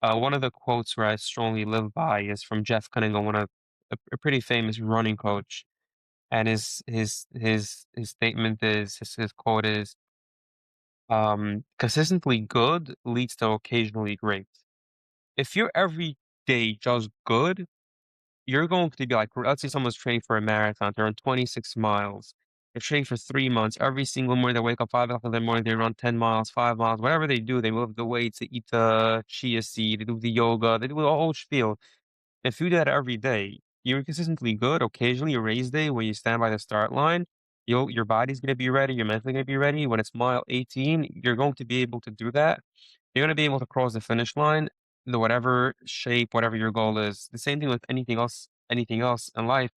One of the quotes where I strongly live by is from Jeff Cunningham, a pretty famous running coach, and his statement is his quote is, "Consistently good leads to occasionally great." If you're every day just good, you're going to be like, let's say someone's training for a marathon, they run 26 miles. They're training for 3 months. Every single morning they wake up 5 o'clock in the morning, they run 10 miles, 5 miles, whatever they do, they move the weights, they eat the chia seed, they do the yoga, they do the whole spiel. If you do that every day, you're consistently good. Occasionally, a race day when you stand by the start line, your body's gonna be ready, you're mentally gonna be ready. When it's mile 18, you're going to be able to do that. You're gonna be able to cross the finish line, the whatever shape, whatever your goal is. The same thing with anything else in life.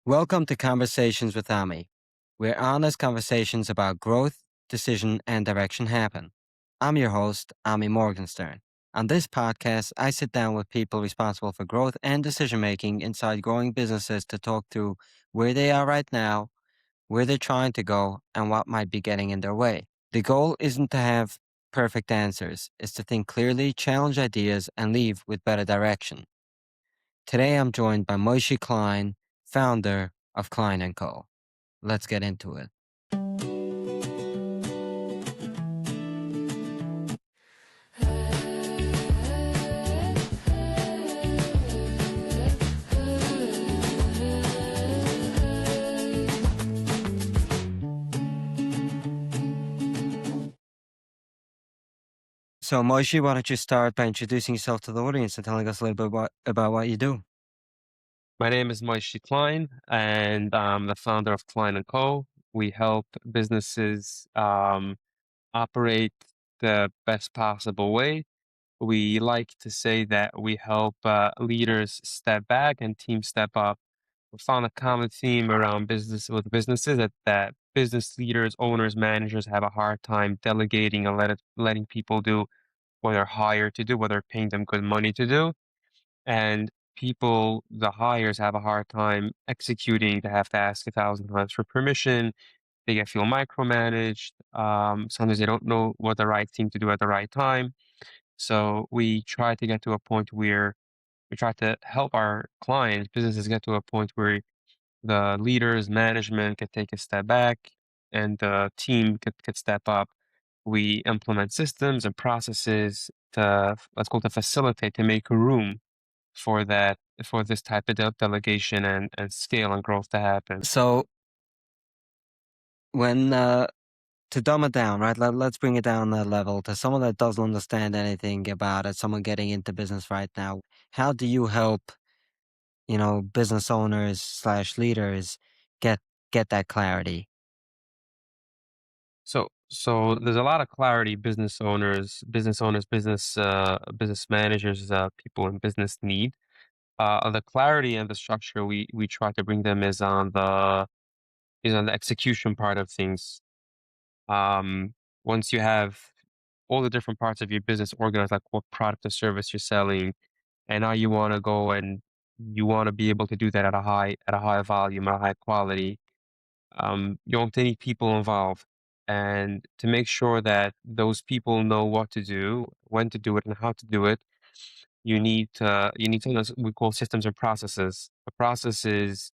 Welcome to Conversations with Ami, where honest conversations about growth, decision, and direction happen. I'm your host, Ami Morgenstern. On this podcast, I sit down with people responsible for growth and decision making inside growing businesses to talk through where they are right now, where they're trying to go, and what might be getting in their way. The goal isn't to have perfect answers, it's to think clearly, challenge ideas, and leave with better direction. Today I'm joined by Moishy Klein, founder of Klyne Co. Let's get into it. So, Moishy, why don't you start by introducing yourself to the audience and telling us a little bit about what you do? My name is Moishy Klein, and I'm the founder of Klyne Co. We help businesses operate the best possible way. We like to say that we help leaders step back and teams step up. We found a common theme around businesses that business leaders, owners, managers have a hard time delegating and letting people do what they're hired to do, what they're paying them good money to do. And people, the hires, have a hard time executing. They have to ask 1,000 times for permission. They get feel micromanaged. Sometimes they don't know what the right thing to do at the right time. So we try to get to a point where we try to help our clients, businesses get to a point where the leaders, management could take a step back and the team could step up. We implement systems and processes to, let's call it, to facilitate, to make room for that, for this type of delegation and scale and growth to happen. So, when to dumb it down, right? Let's bring it down a level to someone that doesn't understand anything about it, someone getting into business right now. How do you help, business owners slash leaders get get that clarity? So there's a lot of clarity business managers, people in business need. The clarity and the structure we try to bring them is on the execution part of things. Once you have all the different parts of your business organized, like what product or service you're selling, and now you want to go and you want to be able to do that at a high volume, at a high quality. You want any people involved, and to make sure that those people know what to do, when to do it, and how to do it, you need something that we call systems and processes. A process is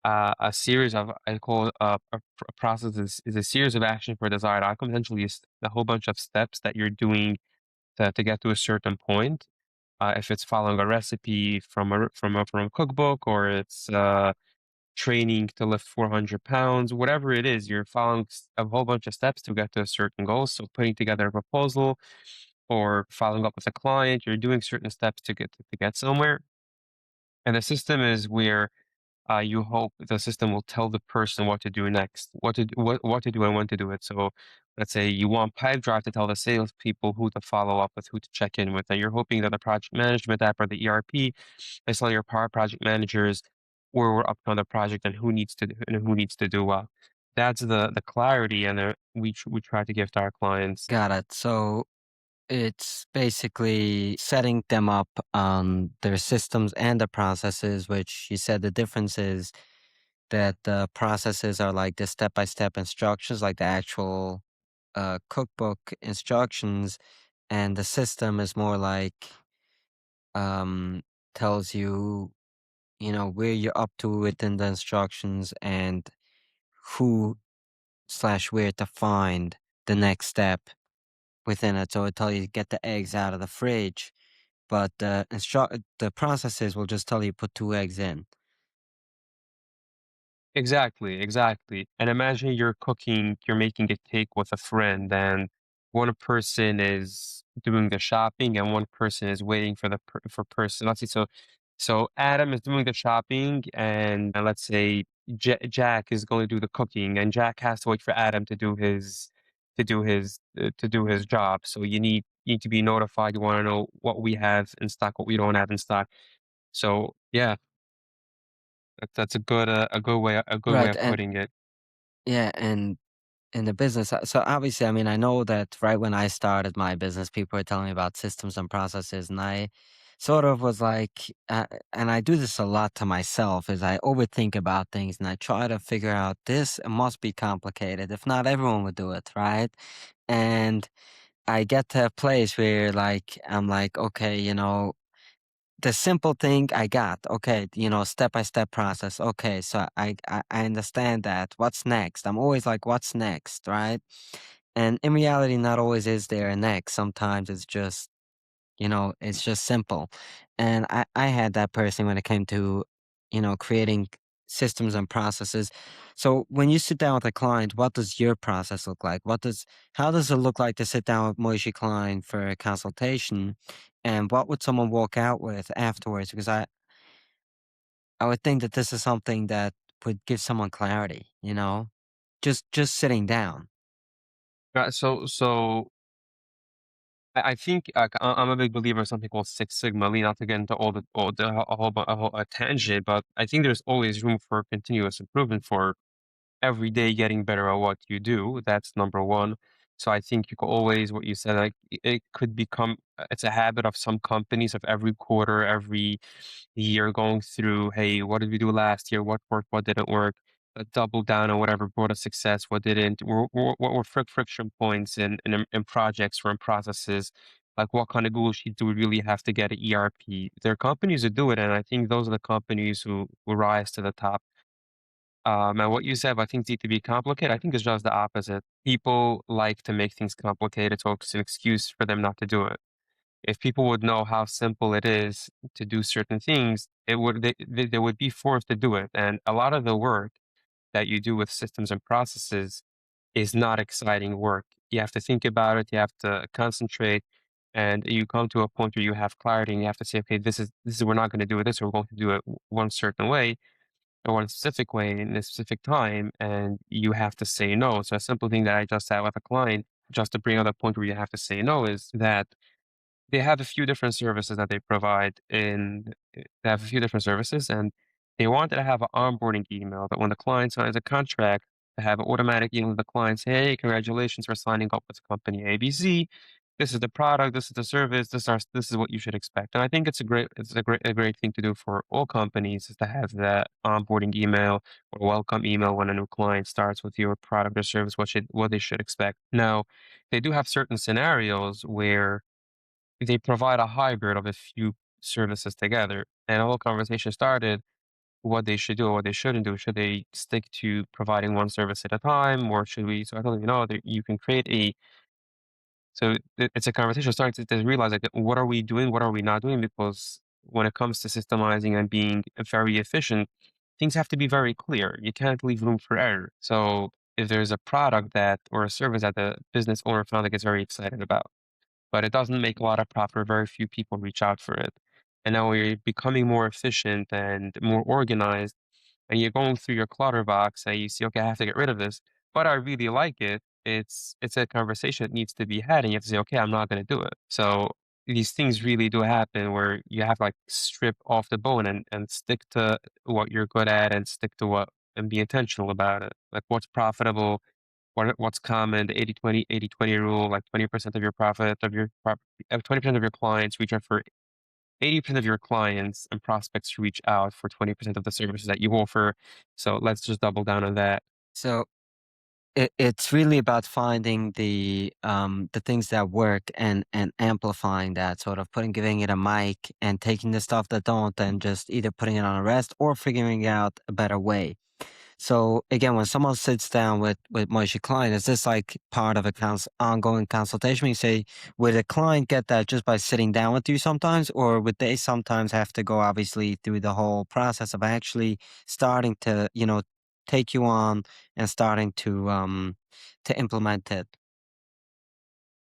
a series of I call it a process is a series of action for a desired outcome. Essentially, it's a whole bunch of steps that you're doing to get to a certain point. If it's following a recipe from a cookbook, or it's training to lift 400 pounds, whatever it is, you're following a whole bunch of steps to get to a certain goal. So putting together a proposal or following up with a client, you're doing certain steps to get somewhere. And the system is where you hope the system will tell the person what to do next, what to do and when to do it. So let's say you want Pipedrive to tell the salespeople who to follow up with, who to check in with, and you're hoping that the project management app or the ERP is telling your power project managers where we're up on the project and who needs to do what. That's the clarity and we try to give to our clients. Got it. So it's basically setting them up on their systems and the processes, which you said the difference is that the processes are like the step-by-step instructions, like the actual cookbook instructions, and the system is more like um tells you, where you're up to within the instructions and who slash where to find the next step within it. So it tell you get the eggs out of the fridge, but the processes will just tell you put 2 eggs in. Exactly, exactly. And imagine you're making a cake with a friend, and one person is doing the shopping and one person is waiting for for person. Let's see. So Adam is doing the shopping, and let's say Jack is going to do the cooking, and Jack has to wait for Adam to do his job. So you need to be notified. You want to know what we have in stock, what we don't have in stock. So yeah, that's a good way Right. of And putting it. yeah, and in the business, so obviously, I mean, I know that right when I started my business, people were telling me about systems and processes, and I sort of was like, and I do this a lot to myself, is I overthink about things and I try to figure out this must be complicated. If not, everyone would do it, right? And I get to a place where like I'm like, okay, the simple thing I got, okay, step by step process. Okay, so I understand that. What's next? I'm always like, what's next, right? And in reality, not always is there a next. Sometimes it's just simple. And I had that person when it came to, creating systems and processes. So when you sit down with a client, what does your process look like? How does it look like to sit down with Moishy Klein for a consultation? And what would someone walk out with afterwards? Because I would think that this is something that would give someone clarity, just sitting down. So I think I'm a big believer in something called Six Sigma. Not to get into all the a whole a tangent, but I think there's always room for continuous improvement for every day getting better at what you do. That's number one. So I think you could always, what you said, like it could become, it's a habit of some companies of every quarter, every year going through, hey, what did we do last year? What worked? What didn't work? Double down on whatever brought us success, what didn't, what were friction points in projects or in processes, like what kind of Google Sheet do we really have to get an ERP? There are companies who do it, and I think those are the companies who rise to the top. And what you said about things need to be complicated, I think it's just the opposite. People like to make things complicated, so it's an excuse for them not to do it. If people would know how simple it is to do certain things, they would be forced to do it. And a lot of the work that you do with systems and processes is not exciting work. You have to think about it, you have to concentrate, and you come to a point where you have clarity and you have to say, okay, this is we're not going to do it this, we're going to do it one certain way or one specific way in a specific time, and you have to say no. So a simple thing that I just had with a client, just to bring up the point where you have to say no, is that they have a few different services that they provide they have a few different services, and they wanted to have an onboarding email that when the client signs a contract, to have an automatic email to the client say, "Hey, congratulations for signing up with company ABC. This is the product, this is the service, this is what you should expect." And I think it's a great thing to do for all companies is to have that onboarding email or welcome email when a new client starts with your product or service, what they should expect. Now, they do have certain scenarios where they provide a hybrid of a few services together. And the whole conversation started what they should do or what they shouldn't do. Should they stick to providing one service at a time, or should we? So I don't even know that you can create a. So it's a conversation starting to realize like what are we doing, what are we not doing? Because when it comes to systemizing and being very efficient, things have to be very clear. You can't leave room for error. So if there's a product that or a service that the business owner found that gets very excited about, but it doesn't make a lot of profit, or very few people reach out for it. And now we're becoming more efficient and more organized, and you're going through your clutter box and you see, okay, I have to get rid of this, but I really like it. It's a conversation that needs to be had, and you have to say, okay, I'm not going to do it. So these things really do happen where you have to like strip off the bone and stick to what you're good at and stick to what and be intentional about it. Like what's profitable, what's common, the 80/20 rule, like 20% of your profit of your 20% of your clients reach out for 80% of your clients and prospects reach out for 20% of the services that you offer. So let's just double down on that. So it's really about finding the things that work and amplifying that, sort of giving it a mic and taking the stuff that don't and just either putting it on a rest or figuring out a better way. So again, when someone sits down with Moishy Klein, is this like part of a ongoing consultation? You say, would a client get that just by sitting down with you sometimes, or would they sometimes have to go obviously through the whole process of actually starting to, take you on and starting to implement it?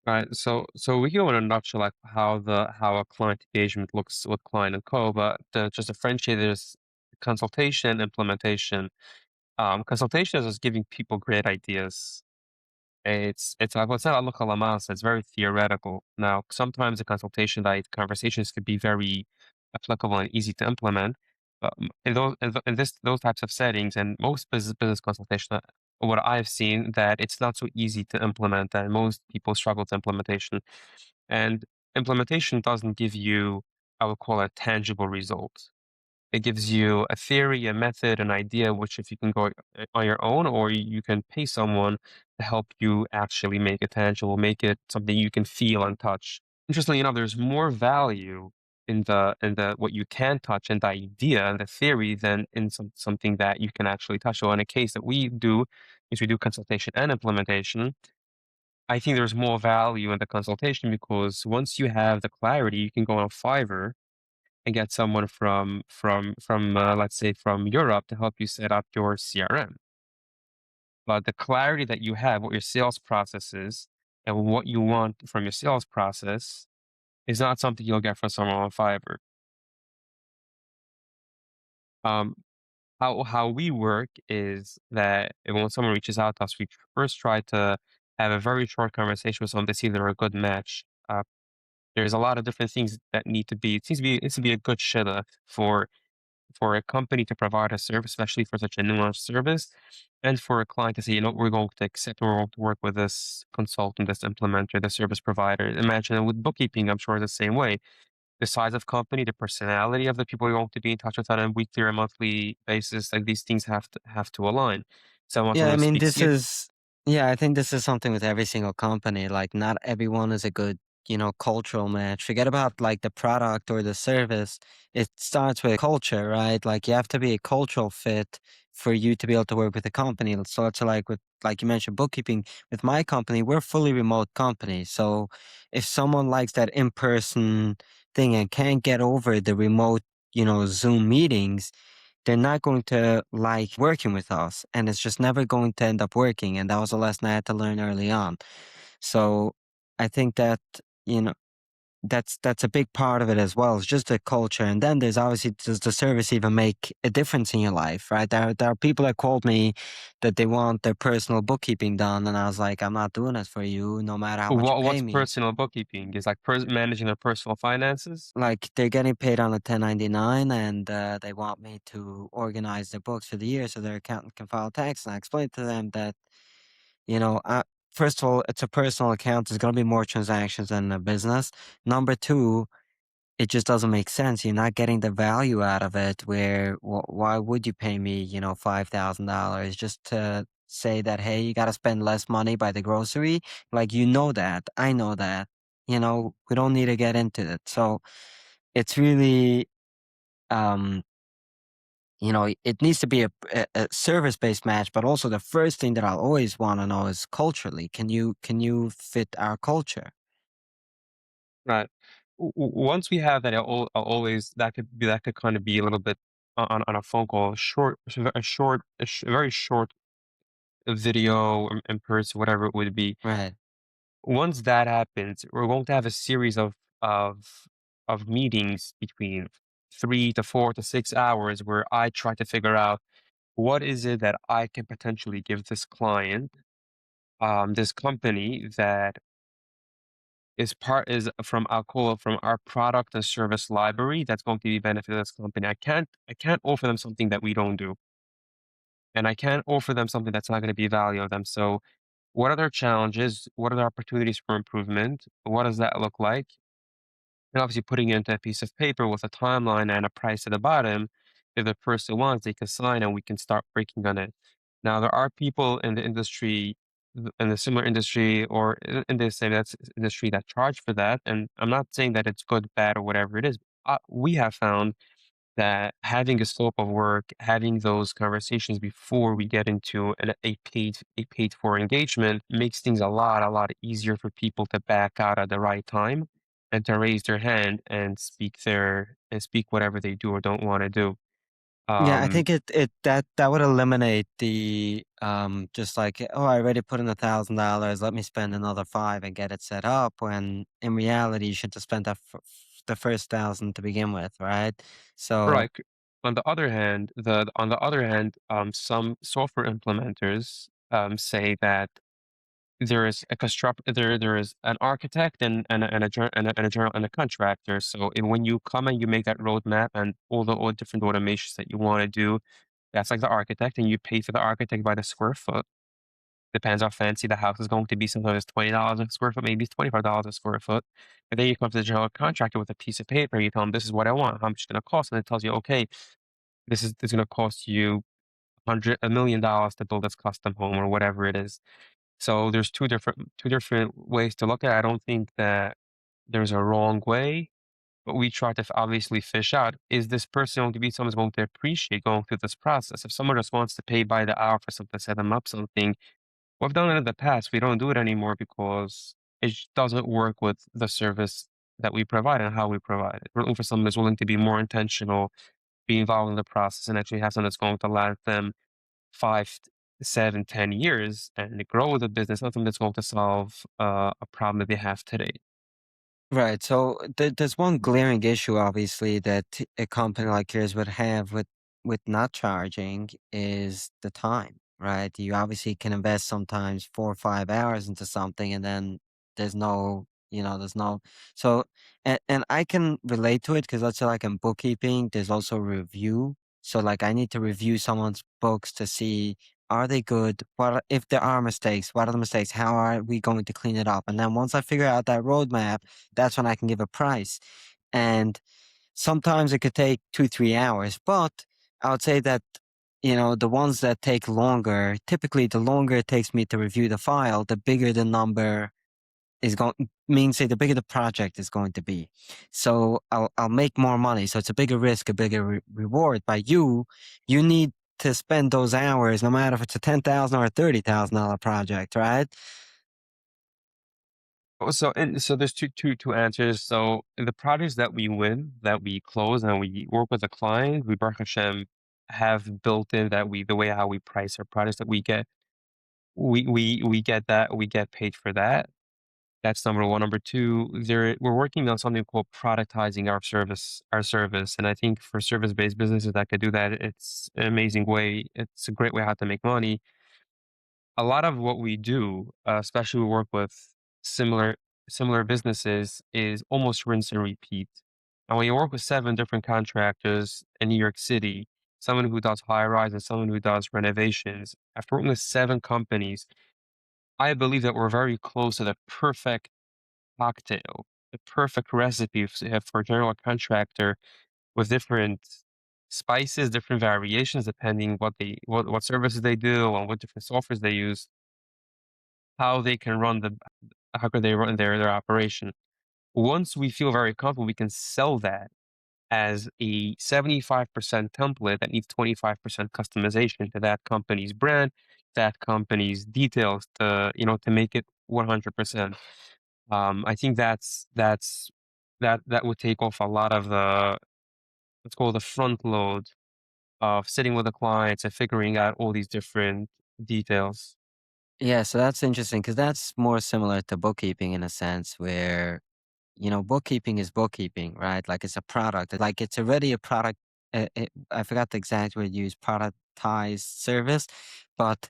Right. So we can go in a nutshell like how a client engagement looks with Klyne Co. But just differentiate there's consultation, implementation. Consultation is just giving people great ideas. It's like what's that look a la mouse. It's very theoretical. Now, sometimes the consultation like conversations could be very applicable and easy to implement. But in this those types of settings and most business consultation, what I've seen that it's not so easy to implement, and most people struggle to implementation. And implementation doesn't give you, I would call it, tangible results. It gives you a theory, a method, an idea, which if you can go on your own, or you can pay someone to help you actually make it tangible, make it something you can feel and touch. Interestingly enough, there's more value in the what you can touch and the idea and the theory than in something that you can actually touch. So in a case that we do, is we do consultation and implementation. I think there's more value in the consultation because once you have the clarity, you can go on Fiverr and get someone from let's say from Europe to help you set up your CRM. But the clarity that you have, what your sales process is, and what you want from your sales process is not something you'll get from someone on Fiverr. Um, how we work is that when someone reaches out to us, we first try to have a very short conversation with someone to see if they're a good match. There's a lot of different things that need to be. It needs to be a good shitta for a company to provide a service, especially for such a nuanced service, and for a client to say, you know, we're going to accept, we're going to work with this consultant, this implementer, the service provider. Imagine with bookkeeping, I'm sure it's the same way. The size of company, the personality of the people you're going to be in touch with on a weekly or monthly basis, like these things have to align. So I want Yeah, someone I who mean, speaks. this Yeah, is yeah, I think this is something with every single company. Like, not everyone is a good, cultural match. Forget about like the product or the service. It starts with culture, right? Like, you have to be a cultural fit for you to be able to work with a company. So it's like with, like you mentioned, bookkeeping. With my company, we're a fully remote company. So if someone likes that in-person thing and can't get over the remote, Zoom meetings, they're not going to like working with us, and it's just never going to end up working. And that was a lesson I had to learn early on. So I think that, you know, that's a big part of it as well. It's just the culture. And then there's obviously, does the service even make a difference in your life, right? There are people that called me that they want their personal bookkeeping done. And I was like, I'm not doing it for you, no matter how much you pay what's me. personal bookkeeping? Is like managing their personal finances. Like, they're getting paid on a 1099, and they want me to organize their books for the year so their accountant can file tax. And I explained to them that, first of all, it's a personal account. There's going to be more transactions than a business. Number two, it just doesn't make sense. You're not getting the value out of it. Where why would you pay me, $5,000 just to say that, hey, you got to spend less money by the grocery? Like, that, I know that. We don't need to get into it. So it's really, um, it needs to be a service-based match, but also the first thing that I'll always want to know is culturally, can you fit our culture? Right. Once we have that, I'll always that could kind of be a little bit on a phone call, a very short video in person, whatever it would be. Right. Once that happens, we're going to have a series of meetings between 3 to 4 to 6 hours where I try to figure out what is it that I can potentially give this client, this company that is from I'll call it from our product and service library that's going to be benefit this company. I can't offer them something that we don't do, and I can't offer them something that's not going to be value of them. So, what are their challenges? What are the opportunities for improvement? What does that look like? And obviously, putting it into a piece of paper with a timeline and a price at the bottom. If the person wants, they can sign, and we can start working on it. Now, there are people in the industry. in a similar industry or in the same that's industry that charge for that. And I'm not saying that it's good, bad, or whatever it is. We have found that having a scope of work, having those conversations before we get into a paid for engagement makes things a lot easier for people to back out at the right time and to raise their hand and speak whatever they do or don't want to do. Yeah, I Um, think that would eliminate the just like, oh, I already put in $1,000, let me spend another five and get it set up. When in reality, you should have spent the first thousand to begin with, right? So right. On the other hand, some software implementers say that there is an architect and a journal and a contractor. So when you come and you make that roadmap and all the different automations that you want to do, that's like the architect, and you pay for the architect by the square foot. Depends how fancy the house is going to be. Sometimes it's $20 a square foot, maybe it's $25 a square foot. And then you come to the general contractor with a piece of paper. You tell them this is what I want, how much it's going to cost, and it tells you, okay, this is going to cost you $1 million to build this custom home or whatever it is. So there's two different ways to look at it. I don't think that there's a wrong way, but we try to obviously fish out, is this person going to be someone's going to appreciate going through this process? If someone just wants to pay by the hour for something, set them up something, we've done it in the past. We don't do it anymore because doesn't work with the service that we provide and how we provide it. We're looking for someone who's willing to be more intentional, be involved in the process, and actually have something that's going to last them 5, 7, 10 years and grow the business, not something that's going to solve a problem that they have today. right. So there's one glaring issue, obviously, that a company like yours would have with not charging is the time, right? You obviously can invest sometimes 4 or 5 hours into something, and then there's no, there's no. So, and I can relate to it because let's say like in bookkeeping, there's also review. So like I need to review someone's books to see, are they good? If there are mistakes? What are the mistakes? How are we going to clean it up? And then once I figure out that roadmap, that's when I can give a price. And sometimes it could take 2, 3 hours, but I would say that, the ones that take longer, typically the longer it takes me to review the file, the bigger the number is going means say the bigger the project is going to be. So I'll make more money. So it's a bigger risk, a bigger reward. By you need to spend those hours, no matter if it's a 10,000 or a $30,000 project, right? So there's two answers. So the projects that we win, that we close, and we work with the client, we Baruch Hashem have built in that the way how we price our projects that we get that we get paid for that. That's number one. Number two, we're working on something called productizing our service. And I think for service-based businesses that could do that, it's an amazing way. It's a great way how to make money. A lot of what we do, especially we work with similar similar businesses, is almost rinse and repeat. And when you work with 7 different contractors in New York City, someone who does high rise and someone who does renovations, after working with 7 companies, I believe that we're very close to the perfect cocktail, the perfect recipe for a general contractor with different spices, different variations depending what services they do and what different softwares they use, how could they run their operation. Once we feel very comfortable, we can sell that as a 75% template that needs 25% customization to that company's brand, that company's details to make it 100%. I think that would take off a lot of the, let's call it the front load of sitting with the clients and figuring out all these different details. Yeah, so that's interesting because that's more similar to bookkeeping in a sense where, bookkeeping is bookkeeping, right? Like it's a product. Like it's already a product. I forgot the exact word used, productized service, but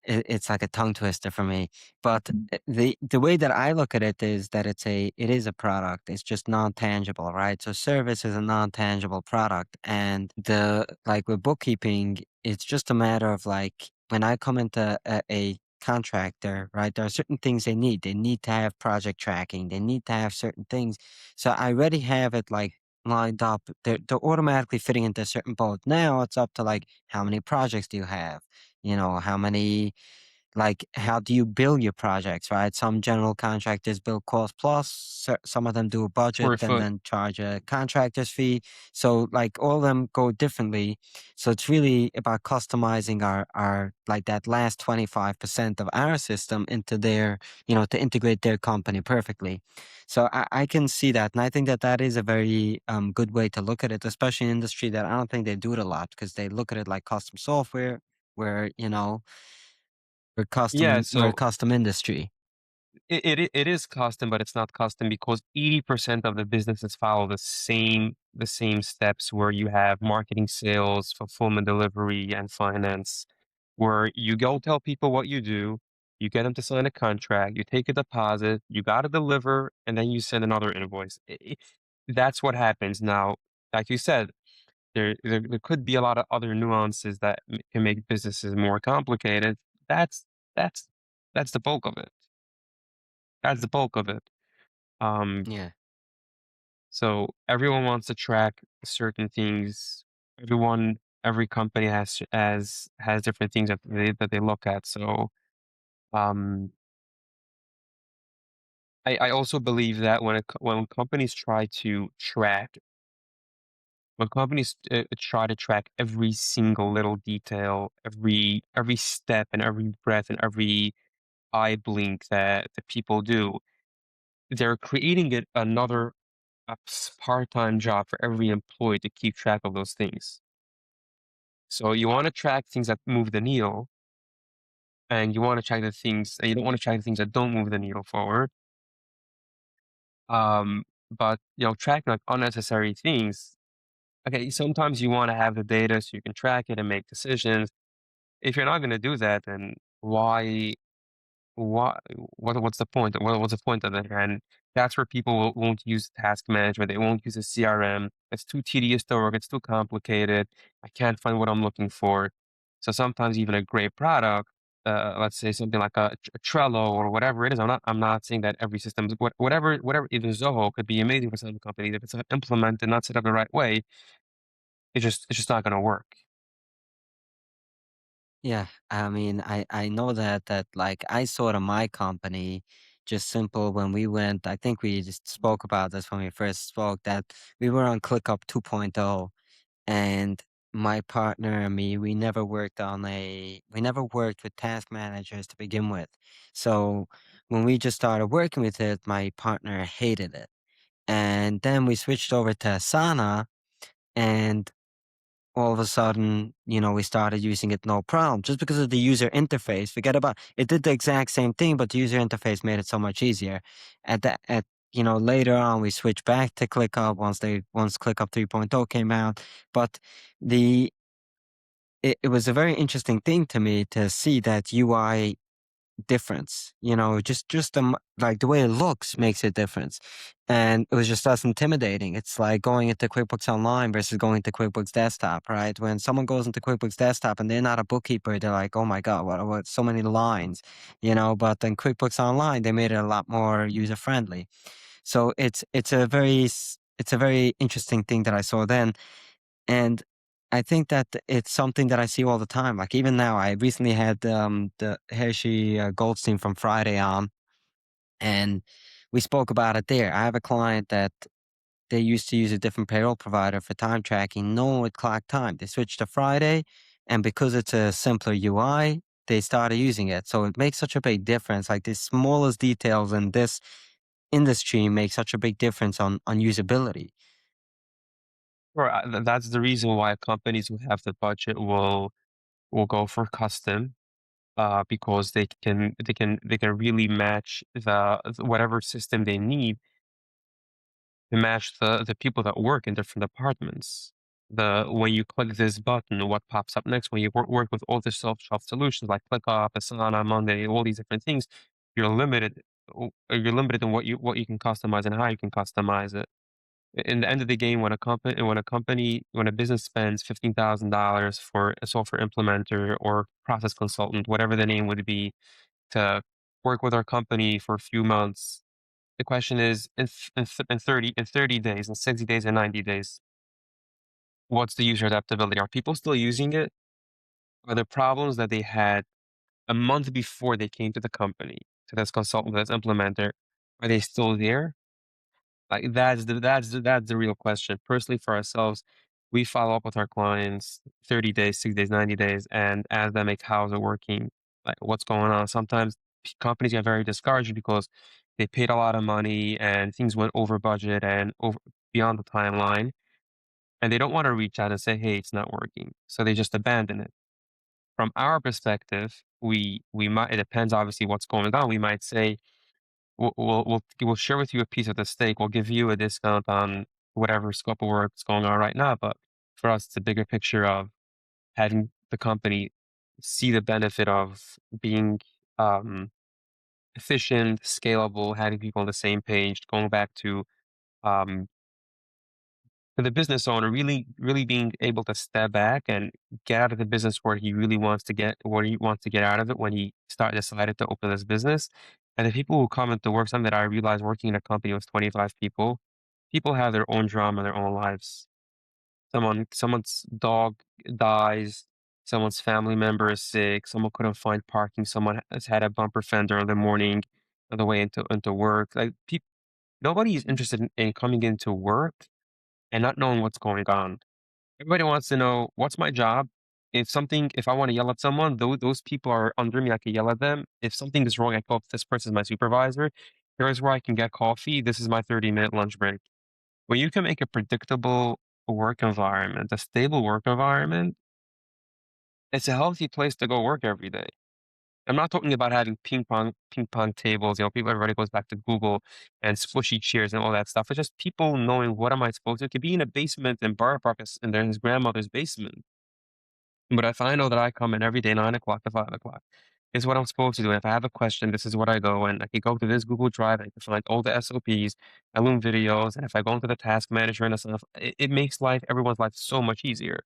it's like a tongue twister for me. But the way that I look at it is that it is a product. It's just non tangible, right? So service is a non tangible product, and the like with bookkeeping, it's just a matter of like when I come into a contractor, right? There are certain things they need. They need to have project tracking. They need to have certain things. So I already have it like lined up. They're automatically fitting into a certain boat. Now it's up to like how many projects do you have? How many like how do you bill your projects, right? Some general contractors bill cost plus, some of them do a budget Square and foot. then charge a contractor's fee. So like all of them go differently. So it's really about customizing our like that last 25% of our system into their, to integrate their company perfectly. So I can see that. And I think that that is a very good way to look at it, especially in industry that I don't think they do it a lot because they look at it like custom software where, Yeah, we're a so custom industry. it is custom, but it's not custom because 80% of the businesses follow the same steps where you have marketing, sales, fulfillment, delivery, and finance, where you go tell people what you do, you get them to sign a contract, you take a deposit, you gotta deliver, and then you send another invoice. That's what happens. Now, like you said, there could be a lot of other nuances that can make businesses more complicated. That's that's that's the bulk of it. That's the bulk of it. Um, Yeah. so everyone wants to track certain things. Every company has different things that they look at. So um, I also believe that when companies try to track when companies try to track every single little detail, every step and every breath and every eye blink that the people do, they're creating it another part-time job for every employee to keep track of those things. So you want to track things that move the needle, and you want to track the things, and you don't want to track the things that don't move the needle forward. But tracking like unnecessary things. Okay, sometimes you want to have the data so you can track it and make decisions. If you're not going to do that, then why What what's the point? What's the point of it? And that's where people won't use task management. They won't use a CRM. It's too tedious to work. It's too complicated. I can't find what I'm looking for. So sometimes even a great product, let's say something like a Trello or whatever it is. I'm not saying that every system, whatever even Zoho could be amazing for some companies if it's not implemented, not set up the right way. It's just not going to work. Yeah. I mean, I know that like I saw it in my company, just simple when we went, I think we just spoke about this when we first spoke, that we were on ClickUp 2.0 and my partner and me, we never worked with task managers to begin with. So when we just started working with it, my partner hated it. And then we switched over to Asana and all of a sudden, we started using it no problem just because of the user interface. Forget about it did the exact same thing, but the user interface made it so much easier. Later on we switched back to ClickUp once ClickUp 3.0 came out. But the it was a very interesting thing to me to see that UI difference. Like the way it looks makes a difference. And it was just less intimidating. It's like going into QuickBooks Online versus going to QuickBooks Desktop, right? When someone goes into QuickBooks Desktop and they're not a bookkeeper, they're like, oh my God, what so many lines, but then QuickBooks Online, they made it a lot more user friendly. So it's a very interesting thing that I saw then. And I think that it's something that I see all the time. Like even now, I recently had the Hershey Goldstein from Friday on, and we spoke about it there. I have a client that they used to use a different payroll provider for time tracking. No one would clock time. They switched to Friday, and because it's a simpler UI, they started using it. So it makes such a big difference. Like the smallest details in this industry make such a big difference on usability. Or that's the reason why companies who have the budget will go for custom, because they can really match whatever system they need to match the people that work in different departments. When you click this button, what pops up next? When you work with all the self solutions like ClickUp, Asana, Monday, all these different things, you're limited. You're limited in what you can customize and how you can customize it. In the end of the game, when a business spends $15,000 for a software implementer or process consultant, whatever the name would be, to work with our company for a few months, the question is, in 30 days, in 60 days, and 90 days, what's the user adaptability? Are people still using it? Are there problems that they had a month before they came to the company, to this consultant, to this implementer, are they still there? Like, that's the real question. Personally, for ourselves, we follow up with our clients 30 days, 60 days, 90 days, and ask them, like, how's it working? Like, what's going on? Sometimes companies get very discouraged because they paid a lot of money and things went over budget and over beyond the timeline, and they don't want to reach out and say, hey, it's not working. So they just abandon it. From our perspective, we might, it depends obviously what's going on. We might say, we'll share with you a piece of the steak. We'll give you a discount on whatever scope of work is going on right now. But for us, it's a bigger picture of having the company see the benefit of being um, efficient, scalable, having people on the same page, going back um, to the business owner really being able to step back and get out of the business where he really wants to get what he wants to get out of it when he decided to open this business. And the people who come into work, something that I realized working in a company with 25 people, people have their own drama, their own lives. Someone's dog dies, someone's family member is sick, someone couldn't find parking, someone has had a bumper fender in the morning on the way into work. Like nobody is interested in coming into work and not knowing what's going on. Everybody wants to know, "What's my job?" If I wanna yell at someone, those people are under me, I can yell at them. If something is wrong, I go up, "This person's my supervisor. Here's where I can get coffee. This is my 30-minute lunch break." When you can make a predictable work environment, a stable work environment, it's a healthy place to go work every day. I'm not talking about having ping pong tables, everybody goes back to Google and squishy chairs and all that stuff. It's just people knowing what am I supposed to. It could be in a basement in Bar Park in his grandmother's basement. But if I know that I come in every day 9 o'clock to 5 o'clock, is what I'm supposed to do. If I have a question, this is what I go and I can go to this Google Drive, I can find all the SOPs, Loom videos, and if I go into the task manager and stuff, it makes everyone's life so much easier.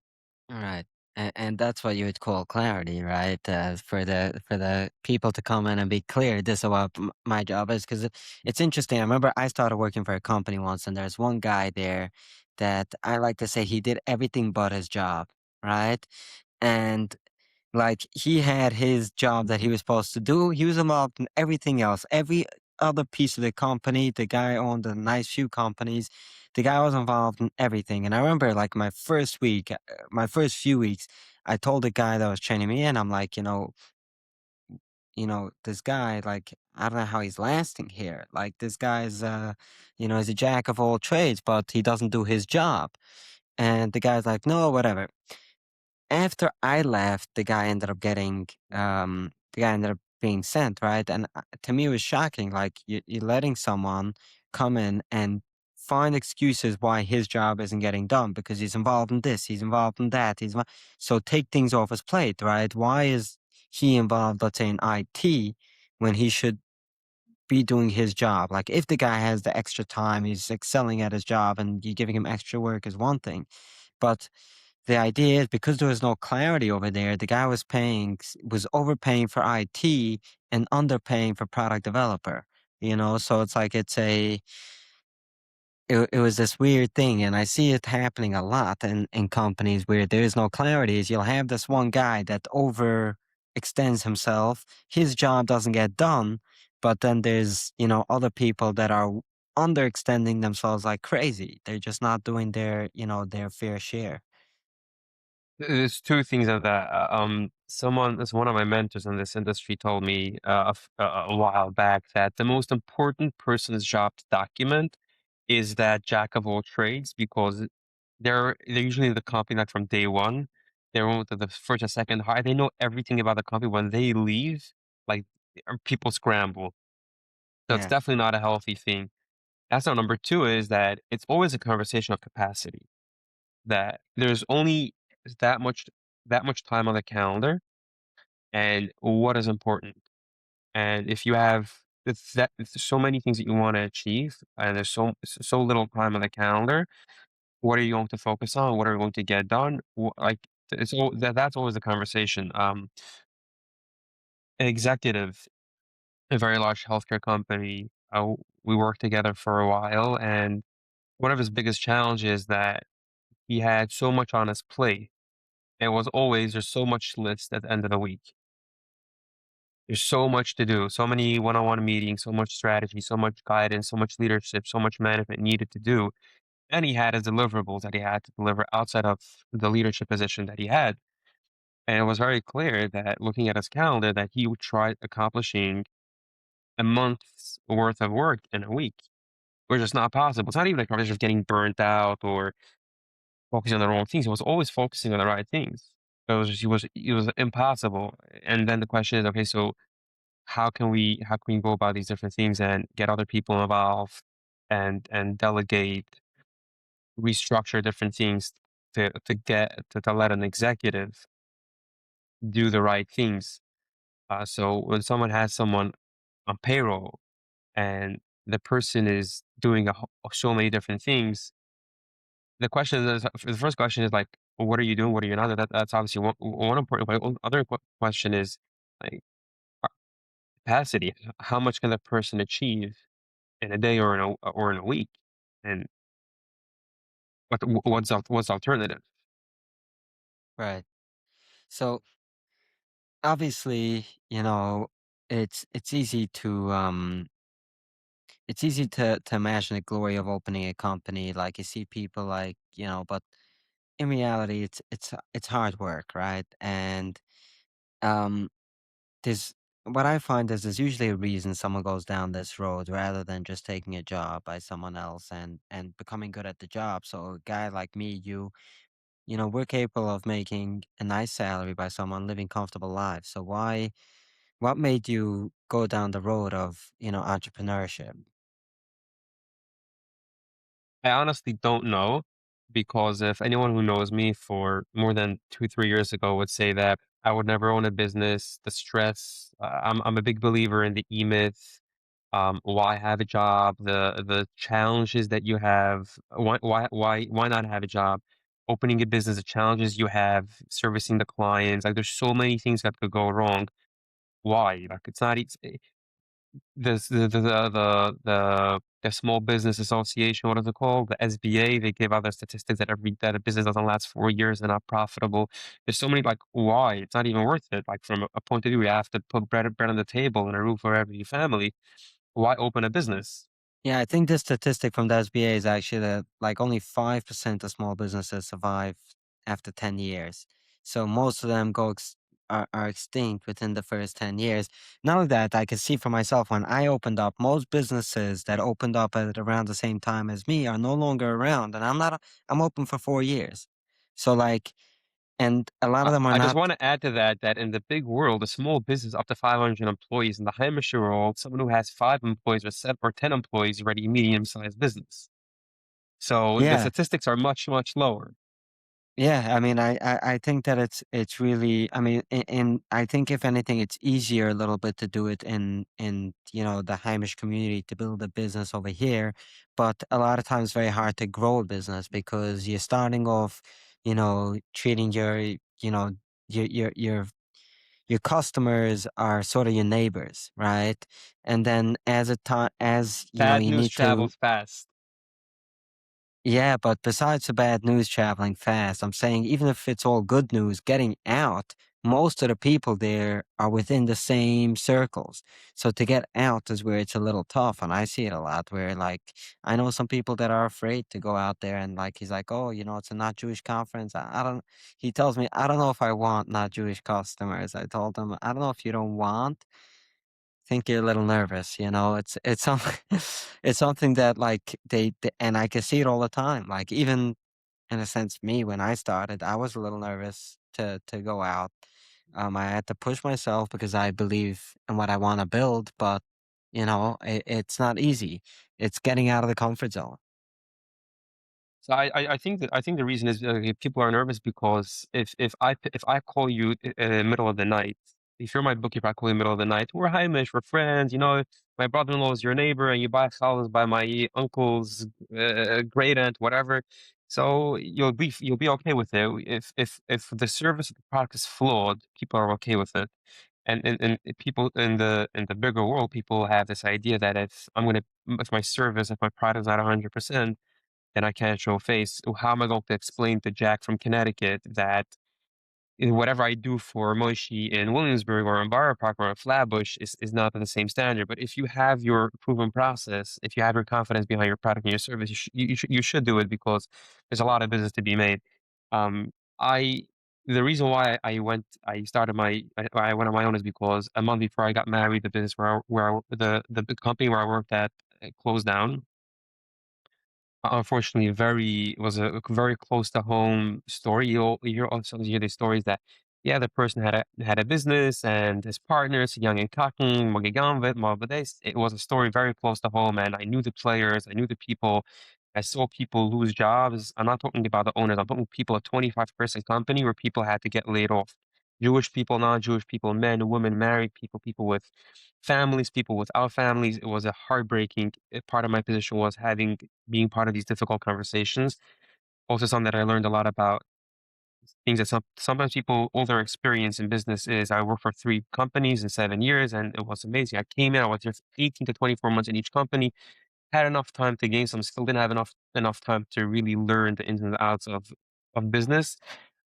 Right. And that's what you would call clarity, right? For the people to come in and be clear, this is what my job is. Because it's interesting. I remember I started working for a company once, and there's one guy there that I like to say he did everything but his job, right? And like, he had his job that he was supposed to do. He was involved in everything else. Every other piece of the company, the guy owned a nice few companies. The guy was involved in everything. And I remember, like, my first week, my first few weeks, I told the guy that was training me in, I'm like, this guy, like, I don't know how he's lasting here. Like, this guy's, he's a jack of all trades, but he doesn't do his job. And the guy's like, no, whatever. After I left, the guy ended up being sent, right? And to me, it was shocking. Like, you're letting someone come in and find excuses why his job isn't getting done because he's involved in this, he's involved in that. So take things off his plate, right? Why is he involved, let's say, in IT when he should be doing his job? Like, if the guy has the extra time, he's excelling at his job, and you're giving him extra work is one thing. But the idea is because there was no clarity over there, the guy was overpaying for IT and underpaying for product developer. So it's like it was this weird thing, and I see it happening a lot in companies where there is no clarity. Is you'll have this one guy that overextends himself, his job doesn't get done, but then there's other people that are underextending themselves like crazy. They're just not doing their fair share. There's 2 things of that. One of my mentors in this industry told me a while back that the most important person's job to document is that jack of all trades because they're usually in the company like from day one. They're one of the first or second hire. They know everything about the company. When they leave, like people scramble. So it's Yeah. definitely not a healthy thing. That's now number two is that it's always a conversation of capacity that there's only that much that much time on the calendar and what is important. And if you have it's so many things that you want to achieve and there's so little time on the calendar, what are you going to focus on? What are you going to get done? Like that's always the conversation. An executive, a very large healthcare company, we worked together for a while, and one of his biggest challenges that he had so much on his plate. It was always there's so much list at the end of the week. There's so much to do, so many one-on-one meetings, so much strategy, so much guidance, so much leadership, so much management needed to do. And he had his deliverables that he had to deliver outside of the leadership position that he had. And it was very clear that looking at his calendar that he would try accomplishing a month's worth of work in a week, which is not possible. It's not even a question of getting burnt out or focusing on the wrong things. He was always focusing on the right things. It was impossible. And then the question is, okay, so how can we go about these different things and get other people involved and delegate, restructure different things to let an executive do the right things. So when someone has someone on payroll and the person is doing so many different things, the question is the first question is like, well, what are you doing? What are you not? That's obviously one important. But other question is like capacity. How much can the person achieve in a day or in a week? And what's the alternative? Right. So obviously, it's easy to it's easy to imagine the glory of opening a company. Like you see people like, but in reality it's hard work, right? And um there's what I find is there's usually a reason someone goes down this road rather than just taking a job by someone else and becoming good at the job. So a guy like me, we're capable of making a nice salary by someone living comfortable lives. So what made you go down the road of, entrepreneurship? I honestly don't know because if anyone who knows me for more than 2, 3 years ago would say that I would never own a business, the stress. I'm a big believer in the E myth. Why have a job? The challenges that you have. Why not have a job? Opening a business, the challenges you have, servicing the clients. Like there's so many things that could go wrong. Why? Like it's not. This the Small Business Association, what is it called? The SBA, they give out the statistics that a business doesn't last 4 years, they're not profitable. There's so many, like, why? It's not even worth it. Like, from a point of view, you have to put bread on the table and a roof for every family. Why open a business? Yeah, I think the statistic from the SBA is actually that like only 5% of small businesses survive after 10 years. So most of them are extinct within the first 10 years. Not only that, I can see for myself when I opened up, most businesses that opened up at around the same time as me are no longer around. And I'm open for 4 years. So like, and a lot of them are I just not. wanna add to that, that in the big world, a small business up to 500 employees, in the Hamish world, someone who has 5 employees or 7 or 10 employees is already a medium-sized business. So the Yeah. statistics are much, much lower. Yeah, I mean, I think that it's really, I mean, and I think if anything, it's easier a little bit to do it in the Heimish community to build a business over here, but a lot of times very hard to grow a business because you're starting off, treating your your your your customers are sort of your neighbors, right? And then as a time as Bad you news need to. travels fast. Yeah, but besides the bad news traveling fast, I'm saying even if it's all good news, getting out, most of the people there are within the same circles. So to get out is where it's a little tough. And I see it a lot where, like, I know some people that are afraid to go out there and, like, he's like, oh, it's a not Jewish conference. I don't, he tells me, I don't know if I want not Jewish customers. I told him, I don't know if you don't want, think you're a little nervous, it's something it's something that like and I can see it all the time. Like even in a sense, me when I started, I was a little nervous to go out. I had to push myself because I believe in what I want to build, but it's not easy. It's getting out of the comfort zone. So I think the reason is people are nervous because if I call you in the middle of the night, if you're my bookkeeper, I call you in the middle of the night. We're Hamish, we're friends. My brother-in-law is your neighbor, and you buy houses by my uncle's great aunt, whatever. So you'll be okay with it. If the service of the product is flawed, people are okay with it. And people in the bigger world, people have this idea that if my service, if my product is not 100%, and I can't show face. How am I going to explain to Jack from Connecticut that whatever I do for Moishy in Williamsburg or in Borough Park or in Flatbush is not the same standard. But if you have your proven process, if you have your confidence behind your product and your service, you should do it because there's a lot of business to be made. Um, I the reason why I started I went on my own is because a month before I got married, the business the big company where I worked at closed down. Unfortunately, very was a very close to home story. You hear also hear these stories that, yeah, the person had a business and his partners, young and talking, magigamvet, malvades. It was a story very close to home, and I knew the players, I knew the people. I saw people lose jobs. I'm not talking about the owners. I'm talking people, a 25-person company where people had to get laid off. Jewish people, non-Jewish people, men, women, married people, people with families, people without families. It was a heartbreaking part of my position was having being part of these difficult conversations. Also, something that I learned a lot about things that sometimes people all their experience in business is I worked for 3 companies in 7 years, and it was amazing. I came in, I was there for 18 to 24 months in each company, had enough time to gain some skill, didn't have enough time to really learn the ins and outs of business.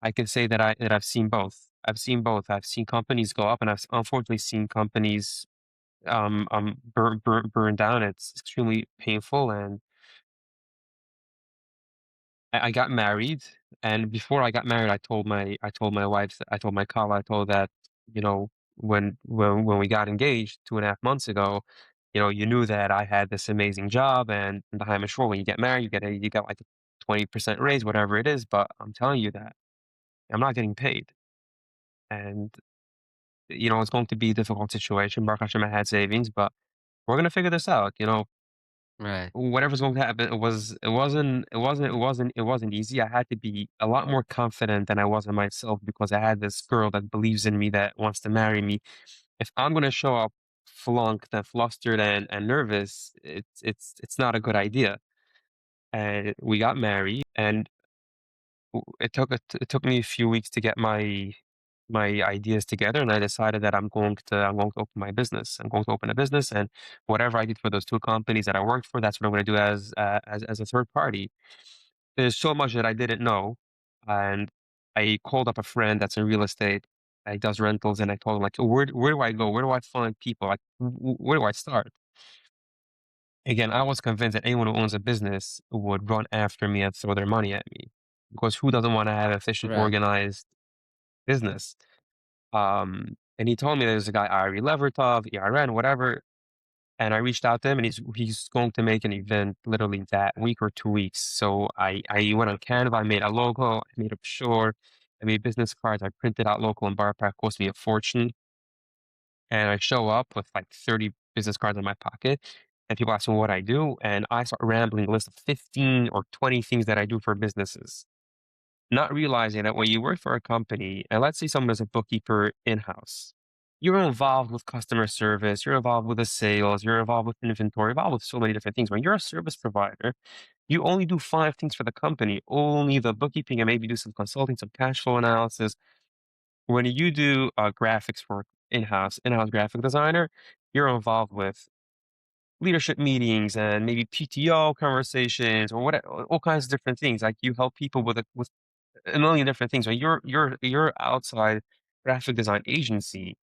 I can say that I've seen both. I've seen both. I've seen companies go up, and I've unfortunately seen companies burned down. It's extremely painful, and I got married, and before I got married, I told my wife, I told my couple, I told that, you know, when we got engaged 2.5 months ago, you knew that I had this amazing job, and the time is short. When you get married, you get like a 20% raise, whatever it is. But I'm telling you that I'm not getting paid, and it's going to be a difficult situation. Baruch Hashem, I had savings, but we're gonna figure this out. Right. Whatever's going to happen, it wasn't easy. I had to be a lot more confident than I was in myself because I had this girl that believes in me, that wants to marry me. If I'm gonna show up flunked and flustered and nervous, it's not a good idea. And we got married, and it took me a few weeks to get my ideas together, and I decided that I'm going to open my business. I'm going to open a business, and whatever I did for those 2 companies that I worked for, that's what I'm gonna do as a third party. There's so much that I didn't know, and I called up a friend that's in real estate. He does rentals, and I told him, like, "Where do I go? Where do I find people? Like, where do I start?" Again, I was convinced that anyone who owns a business would run after me and throw their money at me, because who doesn't wanna have efficient, Right. organized business? And he told me there's a guy, Ari Levertov, ERN, whatever, and I reached out to him, and he's going to make an event literally that week or 2 weeks. So I went on Canva, I made a logo, I made a brochure, I made business cards, I printed out local and bar pack, cost me a fortune, and I show up with like 30 business cards in my pocket, and people ask me what I do, and I start rambling a list of 15 or 20 things that I do for businesses. Not realizing that when you work for a company, and let's say someone is a bookkeeper in-house, you're involved with customer service, you're involved with the sales, you're involved with inventory, involved with so many different things. When you're a service provider, you only do 5 things for the company, only the bookkeeping and maybe do some consulting, some cash flow analysis. When you do graphics work in-house graphic designer, you're involved with leadership meetings and maybe PTO conversations or what, all kinds of different things. Like you help people with a million different things. When you're outside graphic design agency,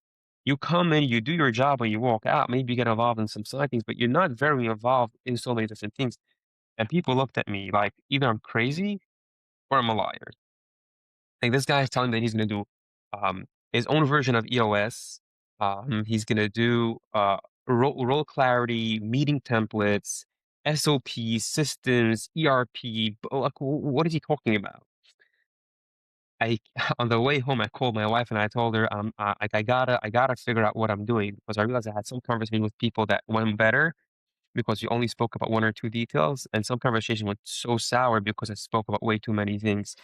you come in, you do your job, and you walk out. Maybe you get involved in some side things, but you're not very involved in so many different things. And people looked at me like either I'm crazy or I'm a liar. Like this guy is telling me that he's gonna do um, his own version of EOS. He's gonna do role clarity, meeting templates, SOPs, systems, ERP. Like, what is he talking about? I on the way home, I called my wife and I told her, like I gotta figure out what I'm doing because I realized I had some conversation with people that went better because you only spoke about 1 or 2 details, and some conversation went so sour because I spoke about way too many things.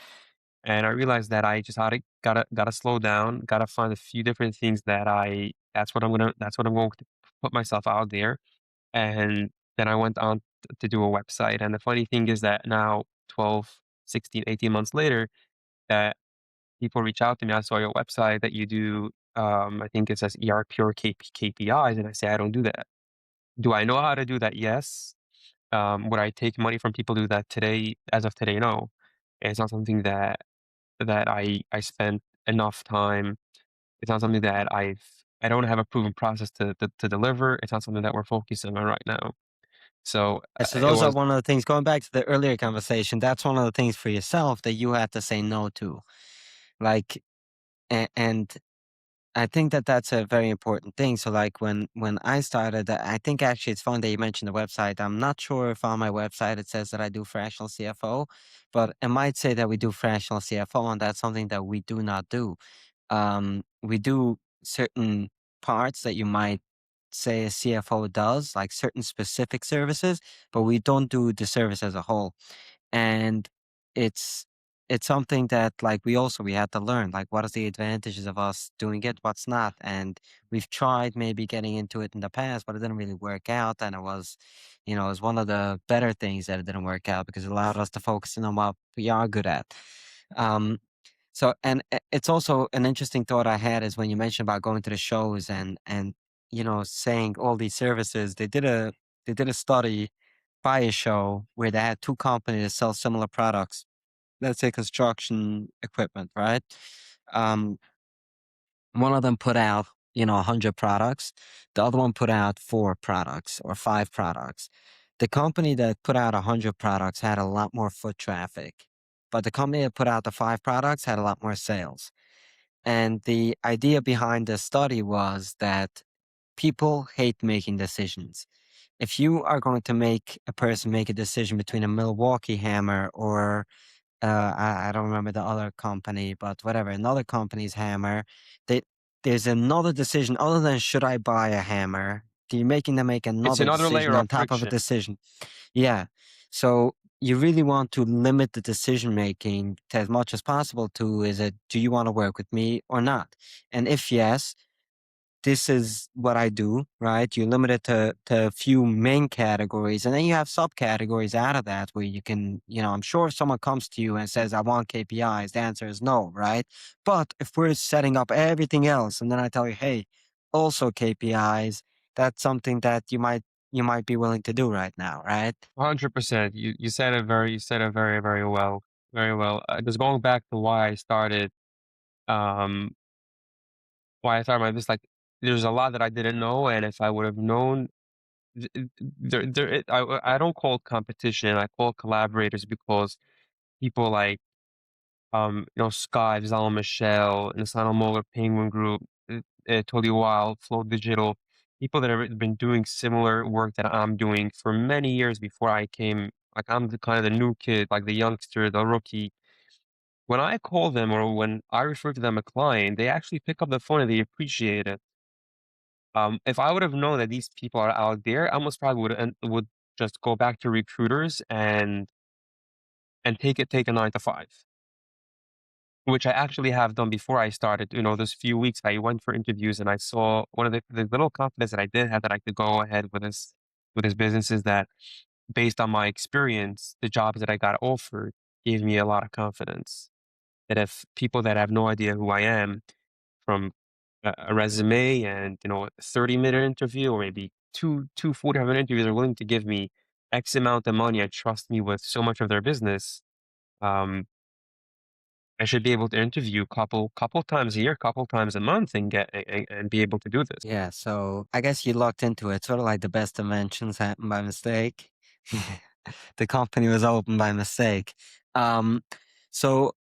And I realized that I just had to gotta slow down, gotta find a few different things that that's what I'm going to put myself out there. And then I went on to do a website. And the funny thing is that now 12, 16, 18 months later, that people reach out to me. I saw your website that you do, I think it says ERP or KPIs, and I say, I don't do that. Do I know how to do that? Yes. Would I take money from people to do that today? As of today, no. It's not something that I spent enough time. It's not something that I don't have a proven process to deliver. It's not something that we're focusing on right now. So And so it those are was one of the things, going back to the earlier conversation, that's one of the things for yourself that you had to say no to. Like, and I think that that's a very important thing. So, like when I started, I think actually it's fun that you mentioned the website. I'm not sure if on my website it says that I do fractional CFO, but it might say that we do fractional CFO, and that's something that we do not do. We do certain parts that you might say a CFO does, like certain specific services, but we don't do the service as a whole. And it's it's something that like we had to learn, like what is the advantages of us doing it, what's not. And we've tried maybe getting into it in the past, but it didn't really work out. And it was one of the better things that it didn't work out because it allowed us to focus in on what we are good at. Um, it's also an interesting thought I had is when you mentioned about going to the shows and saying all these services. They did a study by a show where they had two companies that sell similar products. Let's say construction equipment, right? Um, One of them put out 100 products. The other one put out four products or five products. The company that put out 100 products had a lot more foot traffic, but the company that put out the five products had a lot more sales. And the idea behind this study was that people hate making decisions. If you are going to make a person make a decision between a Milwaukee hammer or I don't remember the other company, but whatever, another company's hammer, they, there's another decision other than should I buy a hammer? You're making them make it's another another decision layer of on top of a friction. decision. Yeah. So you really want to limit the decision making to as much as possible to is it, do you want to work with me or not? And if yes, this is what I do, right? You limit it to a few main categories, and then you have subcategories out of that where you can, I'm sure if someone comes to you and says, I want KPIs, the answer is no, right? But if we're setting up everything else, and then I tell you, hey, also KPIs, that's something that you might be willing to do right now, right? 100%. You said it very, very well. Very well. Just going back to um, why I started my business, like, there's a lot that I didn't know, and if I would have known, I don't call it competition, I call it collaborators because people like, Sky, Zala Michelle, Nasano Molar, Penguin Group, Totally Wild, Flow Digital, people that have been doing similar work that I'm doing for many years before I came. Like I'm the kind of the new kid, like the youngster, the rookie. When I call them or when I refer to them a client, they actually pick up the phone and they appreciate it. If I would have known that these people are out there, I almost probably would just go back to recruiters and take a 9 to 5. Which I actually have done before I started. Those few weeks I went for interviews and I saw one of the little confidence that I did have that I could go ahead with this business is that based on my experience, the jobs that I got offered gave me a lot of confidence. That if people that have no idea who I am from a resume and a 30-minute interview or maybe two 45-minute interviews are willing to give me X amount of money and trust me with so much of their business, um, I should be able to interview couple times a year, couple times a month and get and be able to do this. Yeah, so I guess you looked into it, sort of like the best inventions happened by mistake. The company was opened by mistake. Um, so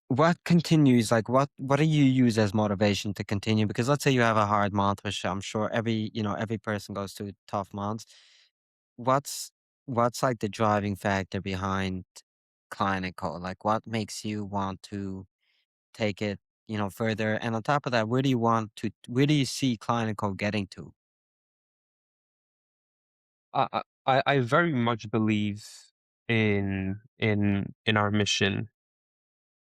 what continues, like what do you use as motivation to continue? Because let's say you have a hard month, which I'm sure every person goes through tough months. What's what's like the driving factor behind Klyne Co? Like what makes you want to take it, further? And on top of that, where do you see Klyne Co getting to? I very much believe in our mission.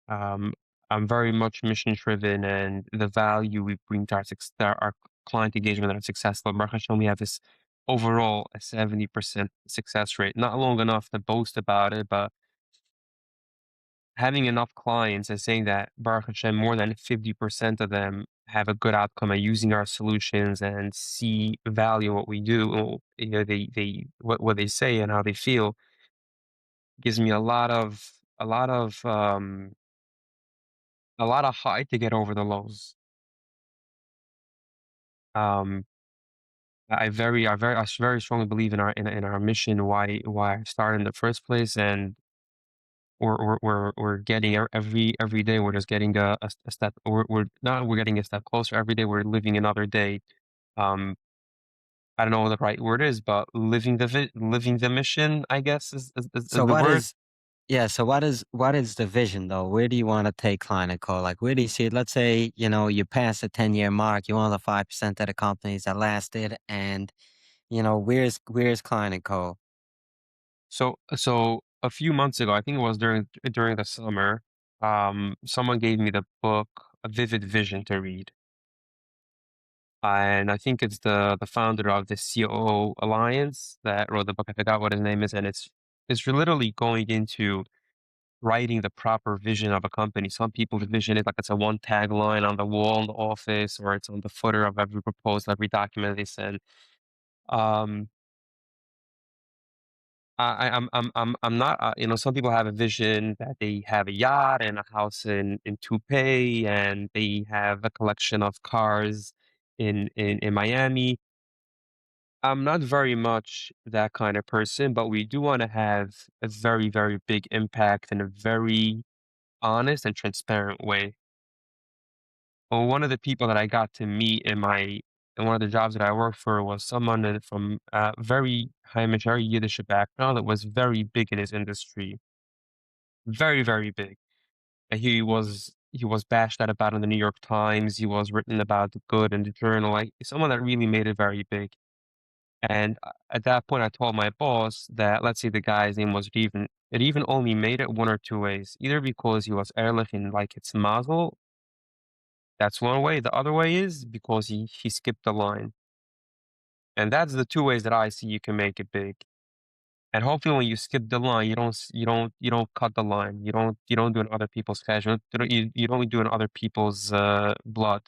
Um, I'm very much mission driven, and the value we bring to our client engagement and our successful. Baruch Hashem, we have this overall a 70% success rate. Not long enough to boast about it, but having enough clients and saying that Baruch Hashem, more than 50% of them have a good outcome at using our solutions and see value in what we do, or, what they say and how they feel gives me a lot of a lot of high to get over the lows. Um, I very strongly believe in our mission, why I started in the first place, and we're getting every day, we're just getting a step, we're getting a step closer every day, we're living another day. Um, I don't know what the right word is, but living the mission, I guess, is So the what word. is yeah, so what is the vision though? Where do you want to take Klyne Co? Like where do you see it? Let's say, you pass the 10-year mark, you're one of the 5% of the companies that lasted, and where's Klyne Co? So a few months ago, I think it was during the summer, someone gave me the book A Vivid Vision to read. And I think it's the founder of the COO Alliance that wrote the book. I forgot what his name is, and it's literally going into writing the proper vision of a company. Some people's vision is like it's a one tagline on the wall in the office, or it's on the footer of every proposal, every document they send. Um, I'm not, some people have a vision that they have a yacht and a house in Tupi, and they have a collection of cars in Miami. I'm not very much that kind of person, but we do want to have a very, very big impact in a very honest and transparent way. Well, one of the people that I got to meet in one of the jobs that I worked for was someone from a very Heimish, very Yiddish background that was very big in his industry, very, very big. And he was bashed out about in the New York Times. He was written about good in the journal. Like someone that really made it very big. And at that point, I told my boss that, let's say the guy's name was Reven. It even only made it one or two ways. Either because he was Erlich and like it's Mazel, that's one way. The other way is because he skipped the line. And that's the two ways that I see you can make it big. And hopefully when you skip the line, you don't cut the line. You don't do it in other people's cash. You don't do it in other people's blood.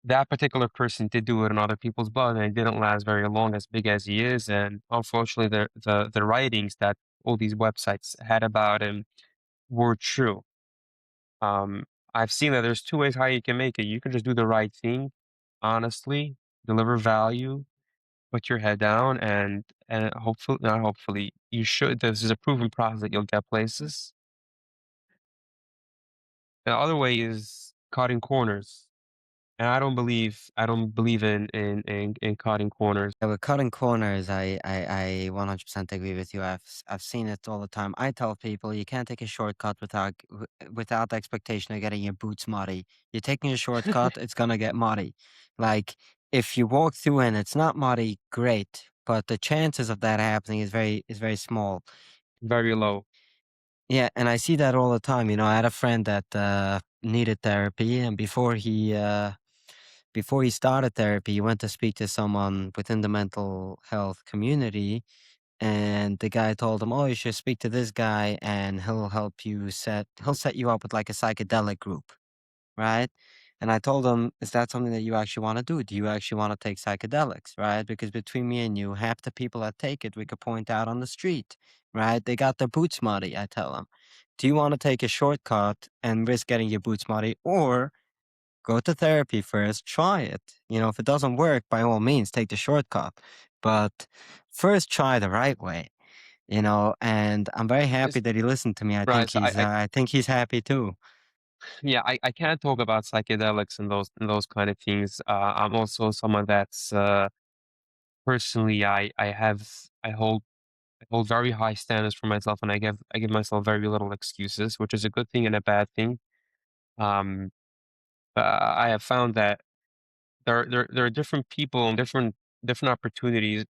That particular person did do it in other people's blood, and it didn't last very long, as big as he is. And unfortunately, the writings that all these websites had about him were true. Um, I've seen that there's two ways how you can make it. You can just do the right thing, honestly, deliver value, put your head down, and hopefully, not hopefully, you should. This is a proven process that you'll get places. The other way is cutting corners, and I don't believe in cutting corners. Yeah, with cutting corners, I 100% agree with you. I've seen it all the time. I tell people you can't take a shortcut without the expectation of getting your boots muddy. You're taking a shortcut, it's gonna get muddy. Like if you walk through and it's not muddy, great, but the chances of that happening is very small. Very low. Yeah, and I see that all the time. I had a friend that needed therapy, and before he started therapy, he went to speak to someone within the mental health community, and the guy told him, "Oh, you should speak to this guy, and he'll set you up with like a psychedelic group, right?" And I told him, "Is that something that you actually want to do? Do you actually want to take psychedelics, right? Because between me and you, half the people that take it, we could point out on the street, right? They got their boots muddy." I tell him, "Do you want to take a shortcut and risk getting your boots muddy, or go to therapy first, try it. If it doesn't work, by all means, take the shortcut. But first try the right way, and I'm very happy It's that he listened to me. I right. think So he's uh, I think he's happy too. yeah, I can't talk about psychedelics and those kind of things. I'm also someone that's personally I hold very high standards for myself, and I give myself very little excuses, which is a good thing and a bad thing. Um, I have found that there are different people and different opportunities.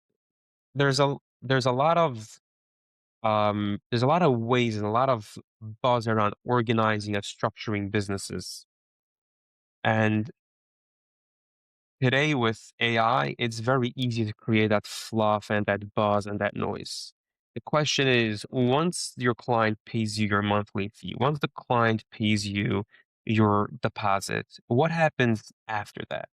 There's a lot of ways and a lot of buzz around organizing and structuring businesses. And today with AI, it's very easy to create that fluff and that buzz and that noise. The question is, once your client pays you your monthly fee, once the client pays you your deposit, what happens after that?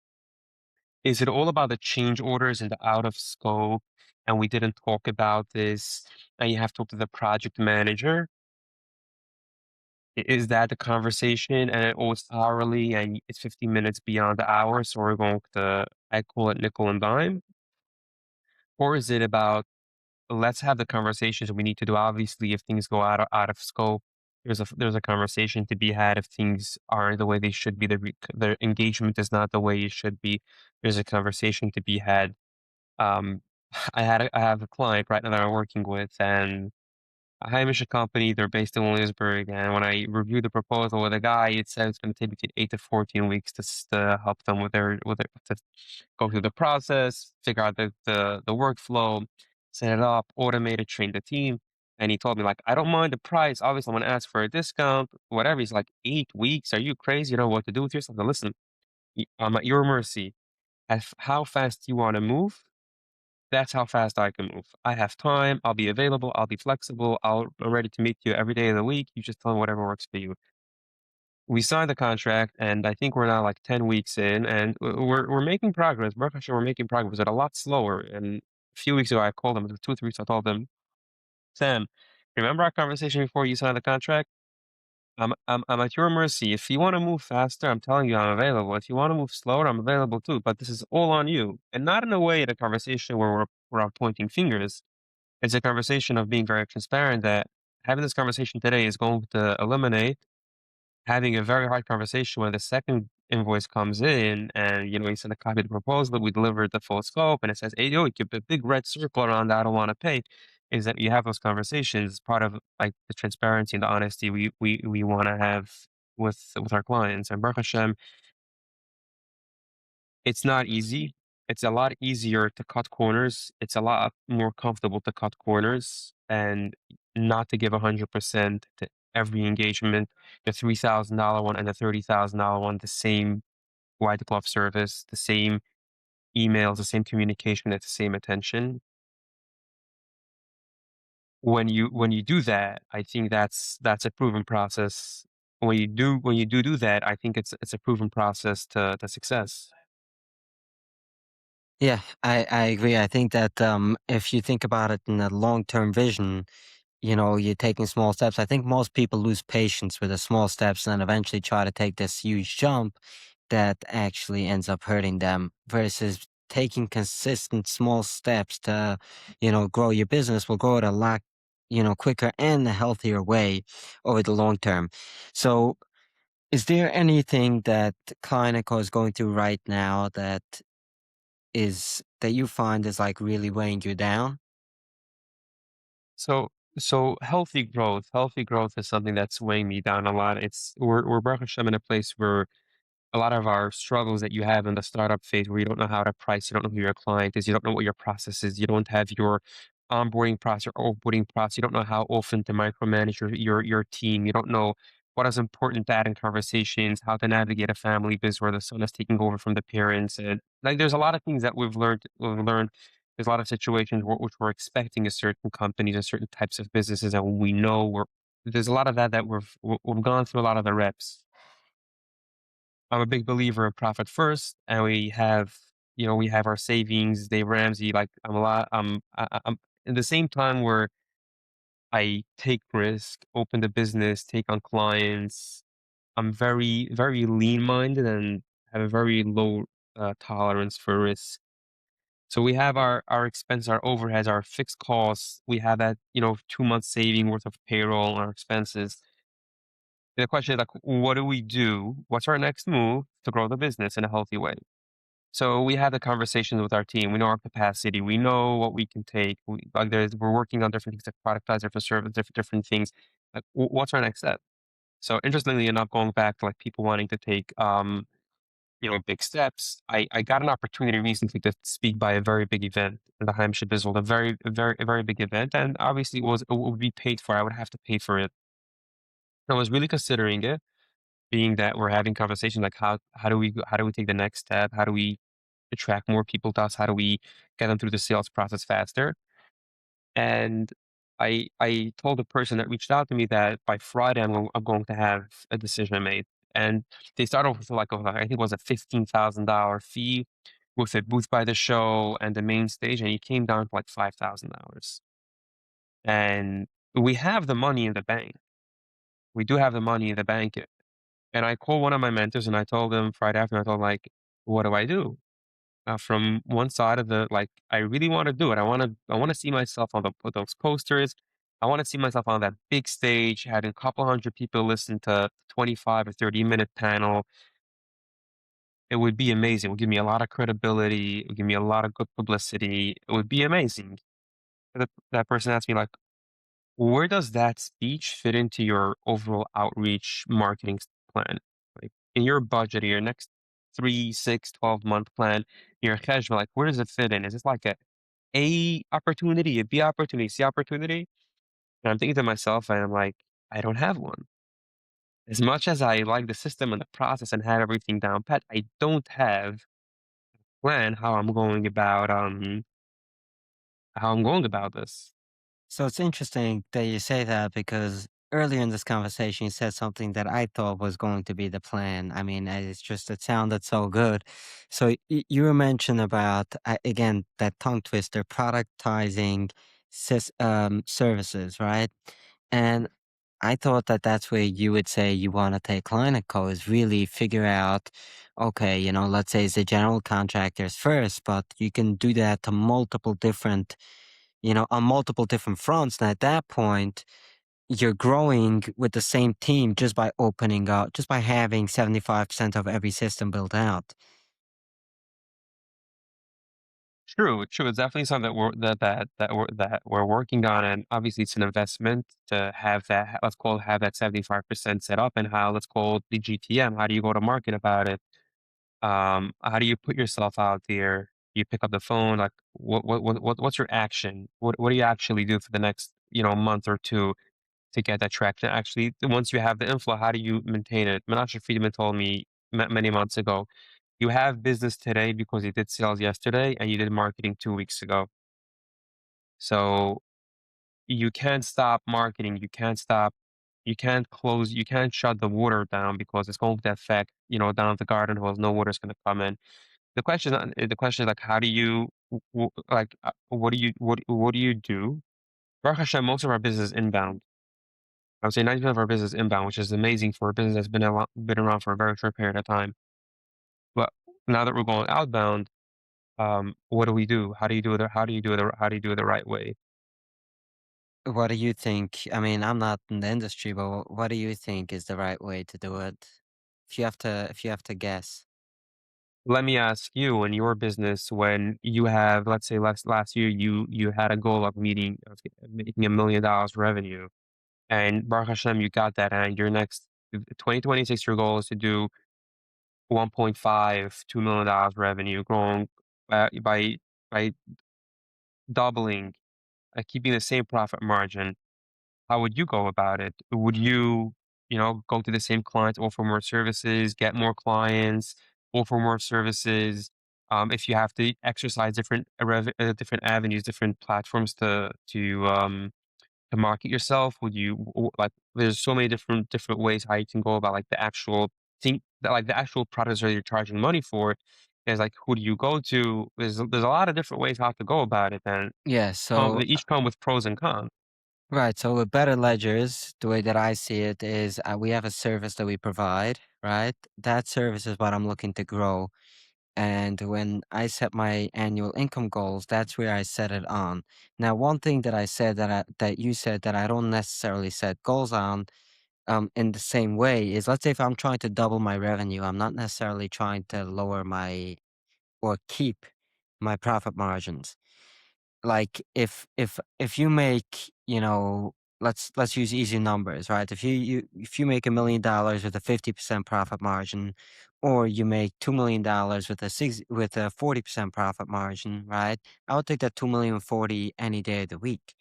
Is it all about the change orders and the out of scope? And we didn't talk about this, and you have to talk to the project manager? Is that the conversation and it's hourly and it's 15 minutes beyond the hour, so we're going to, I call it nickel and dime? Or is it about, let's have the conversations we need to do. Obviously, if things go out of scope, there's a conversation to be had. If things aren't the way they should be, the engagement is not the way it should be, there's a conversation to be had. Um, I have a client right now that I'm working with, and a Hamish company, they're based in Williamsburg, and when I reviewed the proposal with a guy, it said it's gonna take between 8 to 14 weeks to help them with their to go through the process, figure out the workflow, set it up, automate it, train the team, and he told me, like, "I don't mind the price, obviously, I'm gonna ask for a discount, whatever." He's like, "8 weeks? Are you crazy? You know what to do with yourself?" Now listen, I'm at your mercy. As how fast you wanna move, that's how fast I can move. I have time, I'll be available, I'll be flexible, I'm ready to meet you every day of the week, you just tell me whatever works for you. We signed the contract, and I think we're now, like, 10 weeks in, and we're making progress. Baruch Hashem, we're making progress, but a lot slower, and a few weeks ago, I called him, 2 or 3 weeks, I told him, "Sam, remember our conversation before you signed the contract? I'm at your mercy. If you wanna move faster, I'm telling you I'm available. If you wanna move slower, I'm available too, but this is all on you." And not in a way in a conversation where we're pointing fingers. It's a conversation of being very transparent that having this conversation today is going to eliminate having a very hard conversation when the second invoice comes in and, you send a copy of the proposal, we delivered the full scope, and it says, "Hey, yo," you keep a big red circle around that, "I don't wanna pay," is that you have those conversations, part of, like, the transparency and the honesty we wanna have with our clients, and Baruch Hashem, it's not easy. It's a lot easier to cut corners. It's a lot more comfortable to cut corners and not to give 100% to every engagement, the $3,000 one and the $30,000 one, the same white glove service, the same emails, the same communication, at the same attention. When you do that, I think that's a proven process. When you do that, I think it's a proven process to success. Yeah, I agree. I think that if you think about it in a long term vision, you're taking small steps. I think most people lose patience with the small steps and then eventually try to take this huge jump that actually ends up hurting them versus taking consistent small steps to, grow your business will grow it a lot, quicker and a healthier way over the long term. So is there anything that Klyne Co is going through right now that you find is like really weighing you down? So so healthy growth is something that's weighing me down a lot. We're Baruch Hashem in a place where a lot of our struggles that you have in the startup phase where you don't know how to price, you don't know who your client is, you don't know what your process is, you don't have your onboarding process or offboarding process, you don't know how often to micromanage your team, you don't know what is important to add in conversations, how to navigate a family business where the son is taking over from the parents, and like there's a lot of things that we've learned. There's a lot of situations which we're expecting in certain companies and certain types of businesses, and we know there's a lot of that we've gone through a lot of the reps. I'm a big believer in profit first, and we have our savings, Dave Ramsey, like I'm a lot, I'm at the same time where I take risk, open the business, take on clients. I'm very, very lean minded and have a very low tolerance for risk. So we have our expenses, our overheads, our fixed costs. We have that, 2 months saving worth of payroll and our expenses. The question is like, what do we do? What's our next move to grow the business in a healthy way? So we had the conversations with our team. We know our capacity. We know what we can take. We're working on different things like productize, different service, different things. Like, what's our next step? So interestingly enough, going back to like people wanting to take, big steps, I got an opportunity recently to speak by a very big event in the Hampshire Bizzle, a very big event, and obviously it would be paid for. I would have to pay for it. I was really considering it, being that we're having conversations like how do we take the next step? How do we attract more people to us? How do we get them through the sales process faster? And I told the person that reached out to me that by Friday I'm going to have a decision made. And they started off with like I think it was a $15,000 fee with a booth by the show and the main stage, and it came down to like $5,000. And we have the money in the bank. We do have the money in the bank. And I called one of my mentors and I told him Friday afternoon, I told him, like, what do I do? From one side of the like, I really want to do it. I want to see myself on those posters. I want to see myself on that big stage, having a couple hundred people listen to 25 or 30-minute panel. It would be amazing. It would give me a lot of credibility. It would give me a lot of good publicity. It would be amazing. That person asked me, like, where does that speech fit into your overall outreach marketing plan? Like in your budget, your next 3, 6, 12-month plan, your schedule, like where does it fit in? Is this like A opportunity, a B opportunity, C opportunity? And I'm thinking to myself, and I'm like, I don't have one. As much as I like the system and the process and have everything down pat, I don't have plan how I'm going about this. So it's interesting that you say that because earlier in this conversation, you said something that I thought was going to be the plan. I mean, it's just, it sounded so good. So you were mentioning about, again, that tongue twister, productizing services, right? And I thought that that's where you would say you want to take Klyne Co is really figure out, okay, let's say it's the general contractors first, but you can do that to multiple different on multiple different fronts. And at that point, you're growing with the same team just by opening up, just by having 75% of every system built out. True, true. It's definitely something that we're working on, and obviously it's an investment to have that. Let's call it, have that 75% set up, and how let's call it the GTM. How do you go to market about it? How do you put yourself out there? You pick up the phone, like what's your action? What do you actually do for the next month or two to get that traction? Actually, once you have the inflow, how do you maintain it? Menashe Friedman told me many months ago, you have business today because you did sales yesterday and you did marketing 2 weeks ago. So you can't stop marketing. You can't shut the water down because it's going to affect, down the garden hose. No water's going to come in. The question is like, how do you, like, what do you do? Baruch Hashem, most of our business is inbound. I would say 90% of our business is inbound, which is amazing for a business that's been around for a very short period of time. But now that we're going outbound, what do we do? How do you do it? How do you do it the right way? What do you think? I mean, I'm not in the industry, but what do you think is the right way to do it? If you have to guess. Let me ask you, in your business, when you have, let's say, last year, you had a goal of making $1 million revenue, and Baruch Hashem, you got that, and your next 2026, your goal is to do 1.5, $2 million revenue, growing by doubling, keeping the same profit margin. How would you go about it? Would you, go to the same clients, offer more services, get more clients, offer more services? If you have to exercise different avenues, different platforms to market yourself, would you like? There's so many different ways how you can go about like the actual thing, like the actual products that you're charging money for. Is like, who do you go to? There's a lot of different ways how to go about it, and Yeah. they So each come with pros and cons. right. So with better ledgers, the way that I see it is we have a service that we provide, right? That service is what I'm looking to grow. And when I set my annual income goals, that's where I set it on. Now, one thing that I said that you said that I don't necessarily set goals on in the same way is, let's say if I'm trying to double my revenue, I'm not necessarily trying to lower my or keep my profit margins. Like if you make, let's use easy numbers, right? If you make $1 million with a 50% profit margin, or you make $2 million with a 40% profit margin, right? I would take that 2 million 40 any day of the week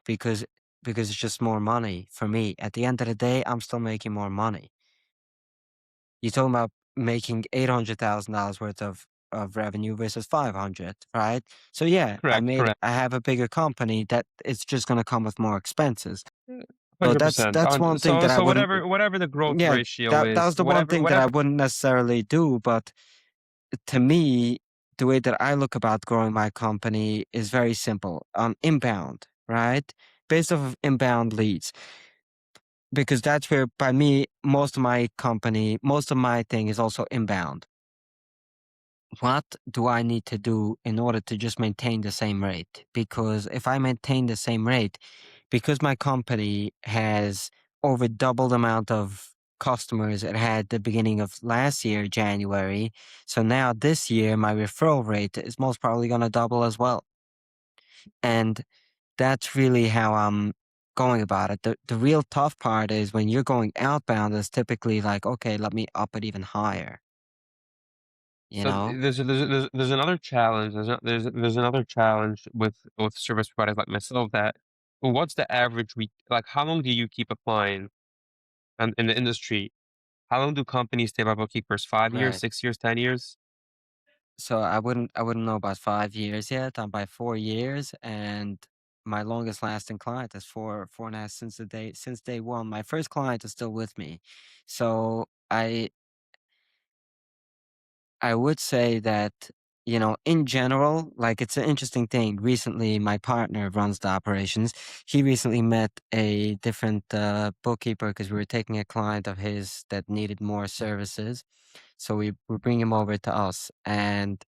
because it's just more money for me. At the end of the day, I'm still making more money. You're talking about making $800,000 worth of revenue versus 500, right? So yeah, Correct, correct. I have a bigger company that it's just going to come with more expenses. So that's 100%. that's one thing So that I wouldn't. whatever the growth Yeah, ratio that is, was the one thing that I whatever. wouldn't necessarily do. But to me, the way that I look about growing my company is very simple. On inbound, right? Based off of inbound leads. because that's where, by me, most of my company, most of my thing is also inbound. What do I need to do in order to just maintain the same rate? Because if I maintain the same rate, because my company has over double the amount of customers it had the beginning of last year, January. So now this year, my referral rate is most probably going to double as well. And that's really how I'm going about it. The real tough part is when you're going outbound, is typically like, okay, let me up it even higher, you So know? there's another challenge. There's another challenge with service providers like myself that well, what's the average week like how long do you keep applying in the industry? How long do companies stay by bookkeepers? 5 years, Right. 6 years, 10 years? So I wouldn't know about 5 years yet. I'm by 4 years, and my longest lasting client is four and a half since day one. My first client is still with me, so I would say that, in general, like, it's an interesting thing. Recently, my partner runs the operations. He recently met a different bookkeeper because we were taking a client of his that needed more services. So we bring him over to us, and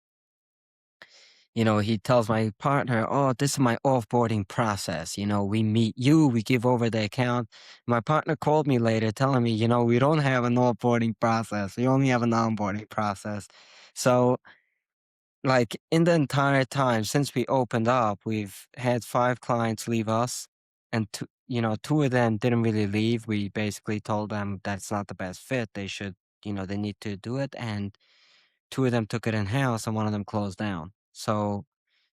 he tells my partner, "Oh, this is my offboarding process. We meet you, we give over the account." My partner called me later telling me, we don't have an offboarding process. We only have an onboarding process. So, like, in the entire time since we opened up, we've had 5 clients leave us, and two of them didn't really leave. We basically told them that's not the best fit. They need to do it, and two of them took it in house, and one of them closed down. So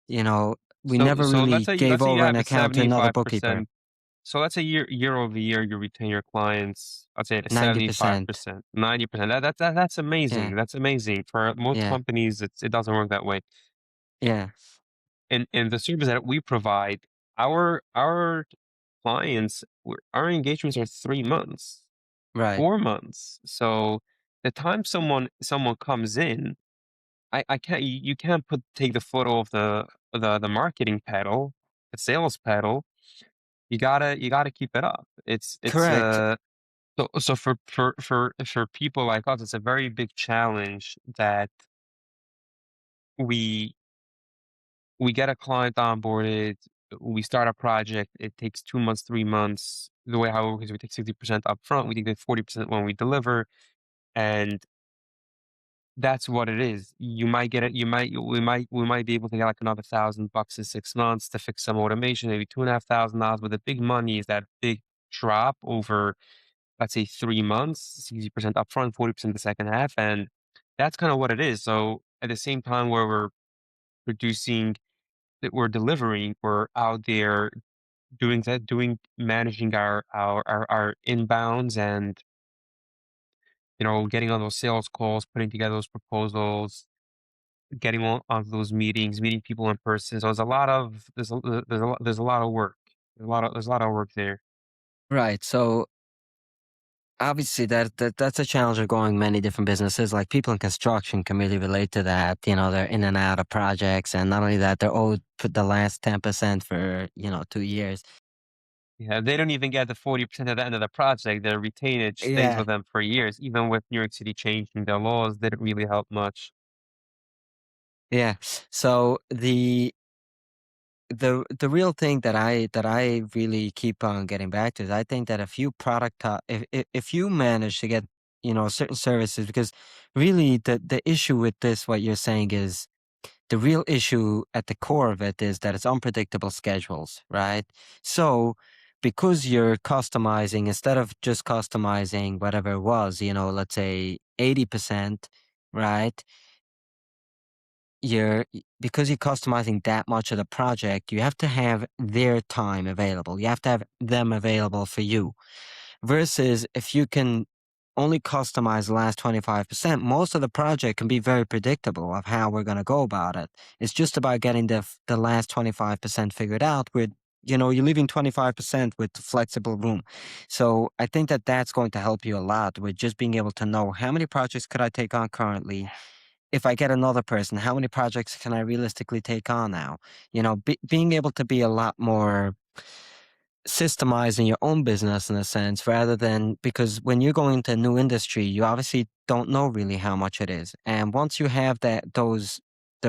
you know, we So never so really gave let's say you over an have a account to another bookkeeper. 75%. So let's say year-over-year, you retain your clients, I'd say at a 90%. 75%, 90%. That's Yeah. amazing. That's amazing. For most Yeah. companies, it doesn't work that way. Yeah. And the service that we provide, our clients, our engagements are 3 months, Right. 4 months. So the time someone comes in, I can't you can't take the foot off the marketing pedal, the sales pedal. You gotta keep it up. It's Correct. so for people like us, it's a very big challenge that we we get a client onboarded, we start a project, it takes 2 months, 3 months. The way how it works is we take 60% upfront, we take the 40% when we deliver, and that's what it is. You might get it you might we might be able to get, like, another $1,000 in 6 months to fix some automation, maybe $2,500, but the big money is that big drop over, let's say, 3 months, 60% upfront, 40% the second half, and that's kinda what it is. So, at the same time where we're producing that we're delivering, we're out there doing managing our inbounds and, getting on those sales calls, putting together those proposals, getting on those meetings, meeting people in person. So there's a lot of work. There's a lot of work there. Right. So obviously that's a challenge of going many different businesses. Like, people in construction can really relate to that. They're in and out of projects, and not only that, they're owed for the last 10% for 2 years. Yeah, they don't even get the 40% at the end of the project. Their retainage stays Yeah. with them for years. Even with New York City changing their laws, didn't really help much. Yeah. So the real thing that I really keep on getting back to is, I think that if you if you manage to get certain services, because really the issue with this, what you're saying, is the real issue at the core of it is that it's unpredictable schedules, right? So because you're customizing, instead of just customizing whatever it was, let's say 80%, right? Because you're customizing that much of the project, you have to have their time available. You have to have them available for you. Versus if you can only customize the last 25%, most of the project can be very predictable of how we're going to go about it. It's just about getting the last 25% figured out with, you're leaving 25% with flexible room. So I think that that's going to help you a lot with just being able to know, how many projects could I take on currently? If I get another person, how many projects can I realistically take on now? Being able to be a lot more systemizing your own business in a sense rather than because when you're going into a new industry, you obviously don't know really how much it is. And once you have the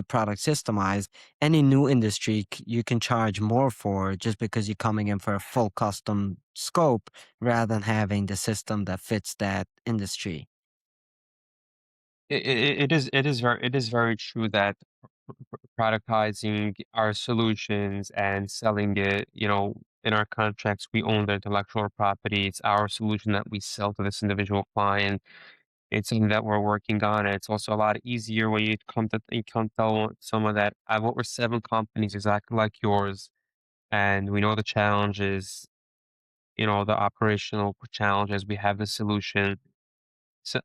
product systemized, any new industry you can charge more for just because you're coming in for a full custom scope rather than having the system that fits that industry. It is very true that productizing our solutions and selling it, in our contracts, we own the intellectual property. It's our solution that we sell to this individual client. It's something that we're working on. And it's also a lot easier when you come tell someone that I've worked with 7 companies exactly like yours, and we know the challenges, the operational challenges. We have the solution. So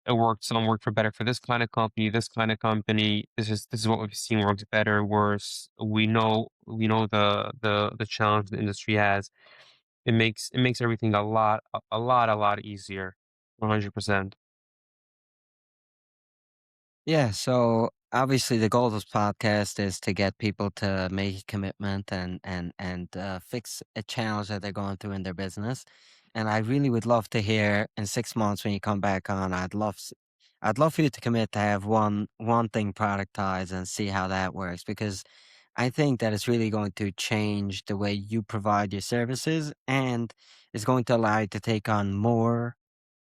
it worked. Some worked for better for this kind of company, this kind of company. This is what we've seen works better, worse. We know the challenge the industry has. It makes everything a lot easier. 100%. Yeah, so obviously the goal of this podcast is to get people to make a commitment and fix a challenge that they're going through in their business. And I really would love to hear in 6 months when you come back on. I'd love for you to commit to have one thing productized and see how that works because I think that it's really going to change the way you provide your services and it's going to allow you to take on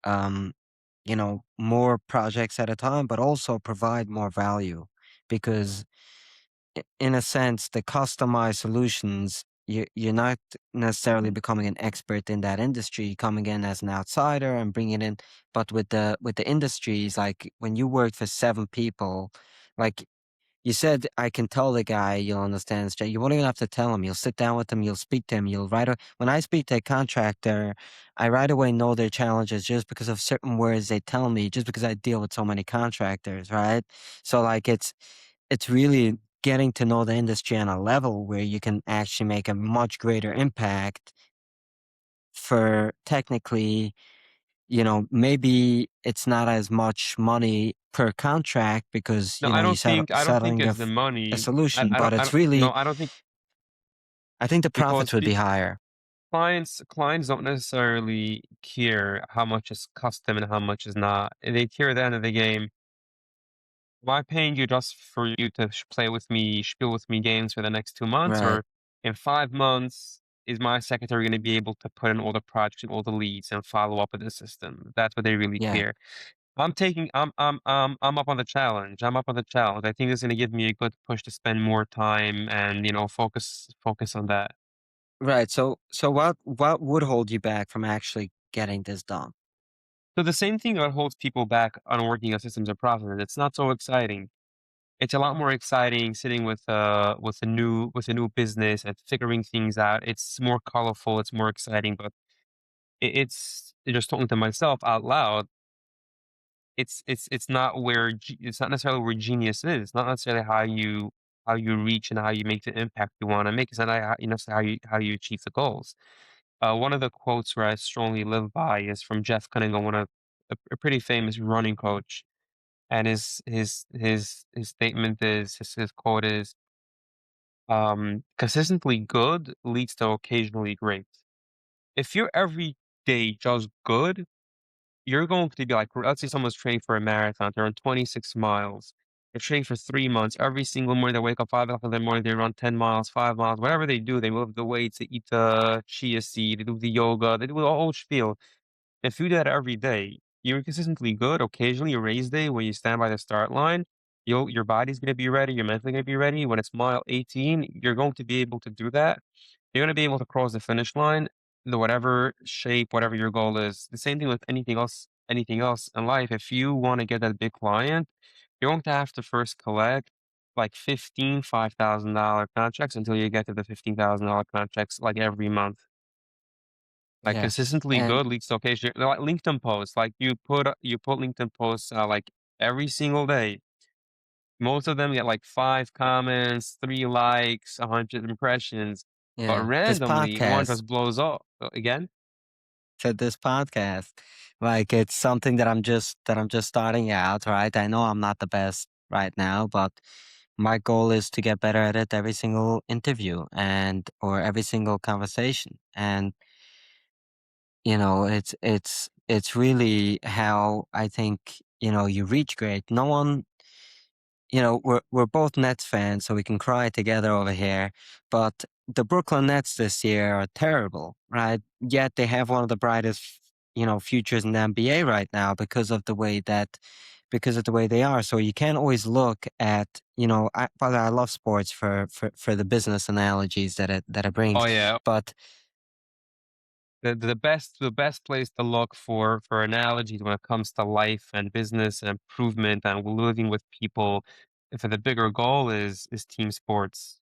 um, more projects at a time, but also provide more value because, in a sense, the customized solutions, you're not necessarily becoming an expert in that industry, coming in as an outsider and bringing in. But with the industries, like when you work for 7 people, like you said, I can tell the guy you'll understand straight. You won't even have to tell him. You'll sit down with him. You'll speak to him. When I speak to a contractor, I right away know their challenges just because of certain words they tell me, just because I deal with so many contractors, right? So like it's really getting to know the industry on a level where you can actually make a much greater impact for technically, maybe it's not as much money per contract because, No, you I don't think settling it's the a money. solution, but I it's don't no, really, I don't think I think the because profits would be higher. clients don't necessarily care how much is custom and how much is not. They care at the end of the game. Am I paying you just for you to play with me, spiel with me games for the next 2 months, Right. or in 5 months, is my secretary going to be able to put in all the projects and all the leads and follow up with the system? That's what they really Yeah. care. I'm up on the challenge. I'm up on the challenge. I think it's going to give me a good push to spend more time and focus on that. Right. So what would hold you back from actually getting this done? So the same thing that holds people back on working on systems and processes. It's not so exciting. It's a lot more exciting sitting with a new business and figuring things out. It's more colorful, it's more exciting, but it's just talking to myself out loud. It's not necessarily where genius is. It's not necessarily how you reach and how you make the impact you want to make. It's not necessarily how you achieve the goals. One of the quotes where I strongly live by is from Jeff Cunningham, a pretty famous running coach, and his statement is his quote is, "Consistently good leads to occasionally great." If you're every day just good, you're going to be like, let's say someone's training for a marathon, they're on 26 miles. They're training for 3 months. Every single morning they wake up 5 o'clock in the morning, they run 10 miles, 5 miles, whatever they do, they move the weights, they eat the chia seed, they do the yoga, they do the whole spiel. If you do that every day, you're consistently good. Occasionally, a race day when you stand by the start line, your body's gonna be ready, you're mentally gonna be ready. When it's mile 18, you're going to be able to do that. You're gonna be able to cross the finish line, the whatever shape, whatever your goal is. The same thing with anything else in life. If you want to get that big client, you're going to have to first collect like 15 $5,000 contracts until you get to the $15,000 contracts like every month. Like, Yes. consistently And good leads to occasion like LinkedIn posts, like, you put LinkedIn posts, like, every single day. Most of them get, like, 5 comments, 3 likes, 100 impressions, but yeah, this randomly, one podcast just blows up. Again? said this podcast, like it's something that I'm just starting out, right? I know I'm not the best right now, but My goal is to get better at it every single interview and or every single conversation. And it's really how I think, you reach great. No one, we're both Nets fans, so we can cry together over here. But the Brooklyn Nets this year are terrible, right? Yet they have one of the brightest, futures in the NBA right now because of the way they are. So you can't always look at, by the way, I love sports for the business analogies that it Oh brings, yeah, but the best place to look for analogies when it comes to life and business and improvement and living with people for the bigger goal is team sports.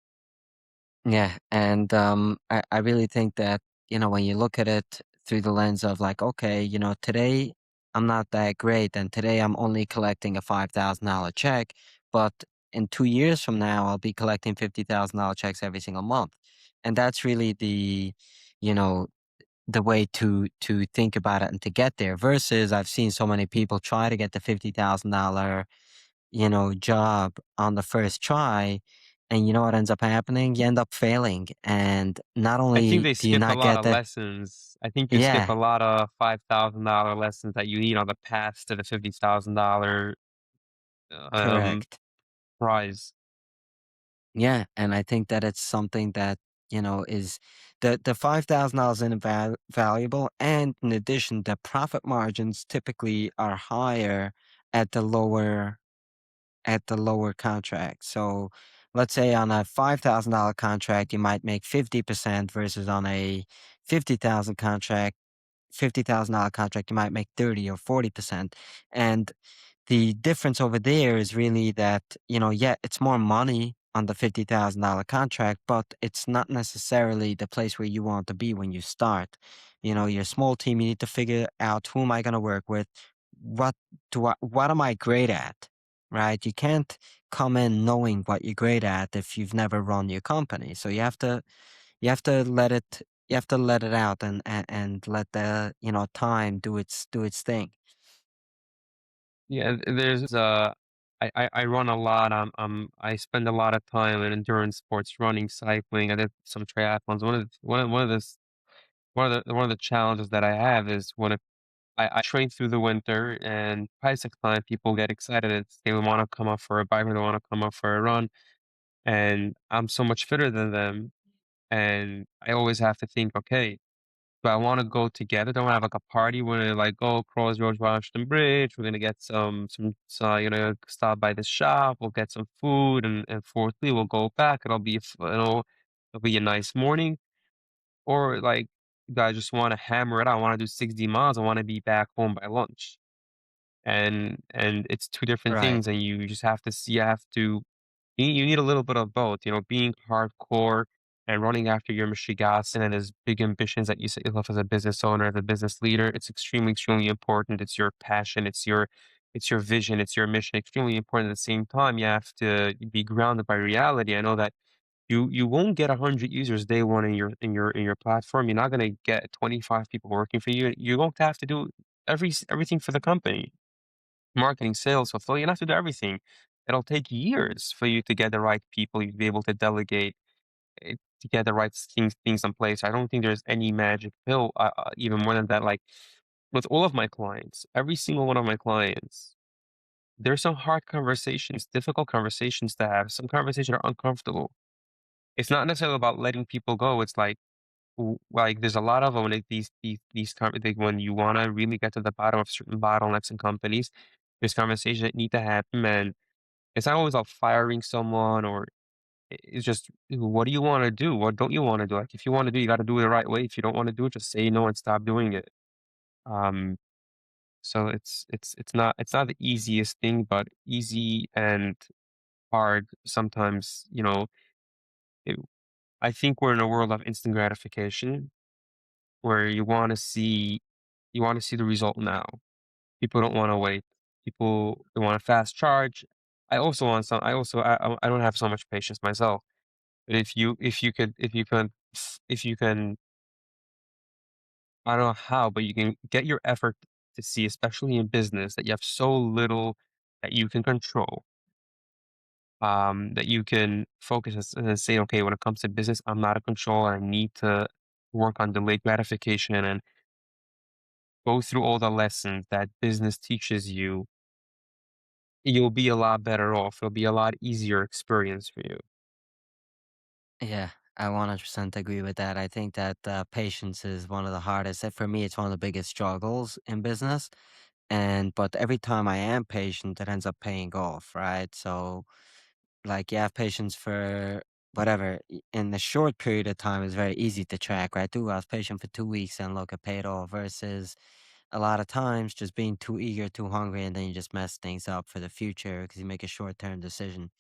yeah, and I really think that, when you look at it through the lens of like, okay, today I'm not that great, and today I'm only collecting a $5,000 check, but in 2 years from now, I'll be collecting $50,000 checks every single month. And that's really you know, the way to think about it and to get there. Versus I've seen so many people try to get the $50,000 job on the first try. And you know what ends up happening? You end up failing. And not I think only they do you skip a not lot get of the, lessons. I think you skip yeah, a lot of $5,000 lessons that you need on the path to the $50,000 um correct. prize. Yeah. And I think that it's something that, is the $5,000 invaluable. And in addition, the profit margins typically are higher at the lower contract. So let's say on a $5,000 contract, you might make 50% versus on a 50,000 contract, $50,000 contract, you might make 30 or 40%. And the difference over there is really that, yeah, it's more money on the $50,000 contract, but it's not necessarily the place where you want to be when you start. You're a small team, you need to figure out who am I going to work with? What am I great at? Right? You can't come in knowing what you're great at if you've never run your company. So you have to let it out and let the, time do its thing. Yeah, there's I run a lot. I spend a lot of time in endurance sports, running, cycling. I did some triathlons. One of the challenges that I have is I train through the winter, and bicycle time people get excited. They want to come up for a bike or they want to come up for a run, and I'm so much fitter than them. And I always have to think, okay, do I want to go together? Do I want to have like a party? We're gonna like go across George Washington Bridge. We're gonna get stop by the shop. We'll get some food, and fourthly, we'll go back. It'll be a nice morning. Or like, do I just want to hammer it out? I want to do 60 miles. I want to be back home by lunch. And it's two different Right. things, and you just have to see. You need a little bit of both, being hardcore and running after your Mishigassen and his big ambitions that you set yourself as a business owner, as a business leader. It's extremely, extremely important. It's your passion. It's your vision. It's your mission. Extremely important. At the same time, you have to be grounded by reality. I know that you won't get 100 users day one in your platform. You're not going to get 25 people working for you. You're going to have to do everything for the company, marketing, sales, fulfill. You have to do everything. It'll take years for you to get the right people. You'd be able to delegate to get the right things in place. I don't think there's any magic pill. Even more than that, like with all of my clients, every single one of my clients, there's some hard conversations, difficult conversations to have. Some conversations are uncomfortable. It's not necessarily about letting people go. It's like there's a lot of when when you want to really get to the bottom of certain bottlenecks in companies, there's conversations that need to happen, and it's not always about firing someone or it's just what do you want to do? What don't you want to do? Like if you want to do, you got to do it the right way. If you don't want to do it, just say no and stop doing it. Um, so it's not the easiest thing, but easy and hard sometimes. It, I think we're in a world of instant gratification where you want to see the result now. People don't want to wait. People they want a fast charge. I also want some. I also I don't have so much patience myself. But if you can, I don't know how, but you can get your effort to see, especially in business, that you have so little that you can control. that you can focus and say, okay, when it comes to business, I'm not a controller. I need to work on delayed gratification and go through all the lessons that business teaches you. You'll be a lot better off. It'll be a lot easier experience for you. Yeah, I 100% agree with that. I think that patience is one of the hardest. For me, it's one of the biggest struggles in business. But every time I am patient, it ends up paying off, right? So, like, you have patience for whatever in the short period of time is very easy to track, right? Do I was patient for 2 weeks and look, it paid off versus a lot of times just being too eager, too hungry, and then you just mess things up for the future because you make a short term decision.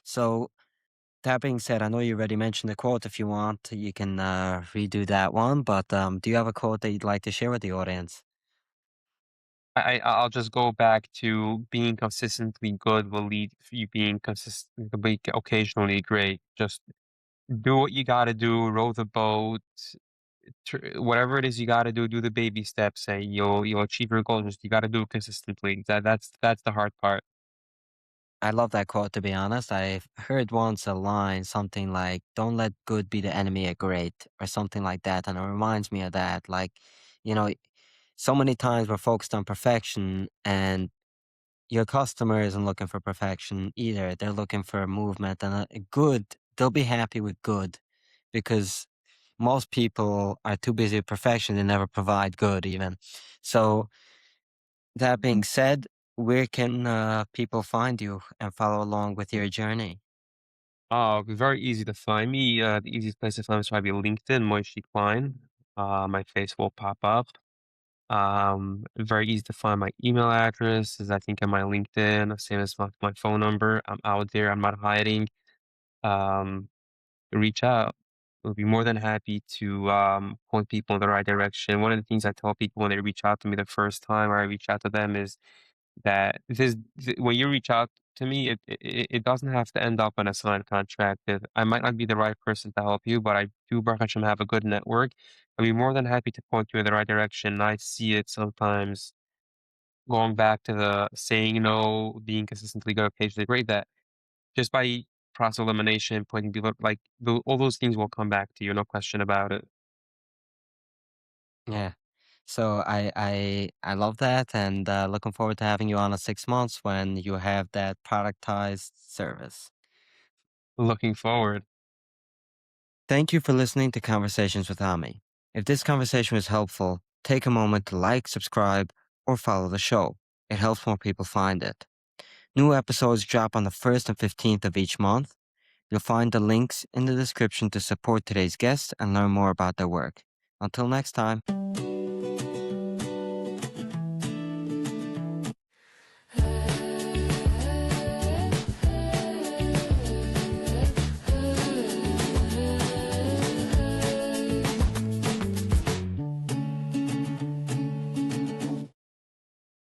So, that being said, I know you already mentioned the quote. If you want, you can redo that one. But do you have a quote that you'd like to share with the audience? I'll just go back to being consistently good will lead to you being consistently occasionally great. Just do what you got to do, row the boat, whatever it is you got to do the baby steps, and you'll achieve your goals. Just you got to do it consistently. That's the hard part. I love that quote, to be honest. I heard once a line, something like, don't let good be the enemy of great, or something like that. And it reminds me of that. Like, you know, so many times we're focused on perfection, and your customer isn't looking for perfection either. They're looking for movement and good. They'll be happy with good because most people are too busy with perfection. They never provide good, even. So, that being said, where can people find you and follow along with your journey? Very easy to find me. The easiest place to find me is probably LinkedIn, Moishy Klein. My face will pop up. Very easy to find. My email address is, I think, on my LinkedIn, same as my phone number. I'm out there. I'm not hiding. Um, Reach out. We'll be more than happy to point people in the right direction. One of the things I tell people when they reach out to me the first time or I reach out to them is that when you reach out to me, it doesn't have to end up in a signed contract. I might not be the right person to help you, but I do, Baruch Hashem, have a good network. I'd be more than happy to point you in the right direction. I see it sometimes going back to the saying no, being consistently good, occasionally great, that just by process elimination, pointing people like all those things will come back to you, no question about it. Yeah. So I love that, and looking forward to having you on in 6 months when you have that productized service. Looking forward. Thank you for listening to Conversations with Ami. If this conversation was helpful, take a moment to like, subscribe, or follow the show. It helps more people find it. New episodes drop on the 1st and 15th of each month. You'll find the links in the description to support today's guests and learn more about their work. Until next time.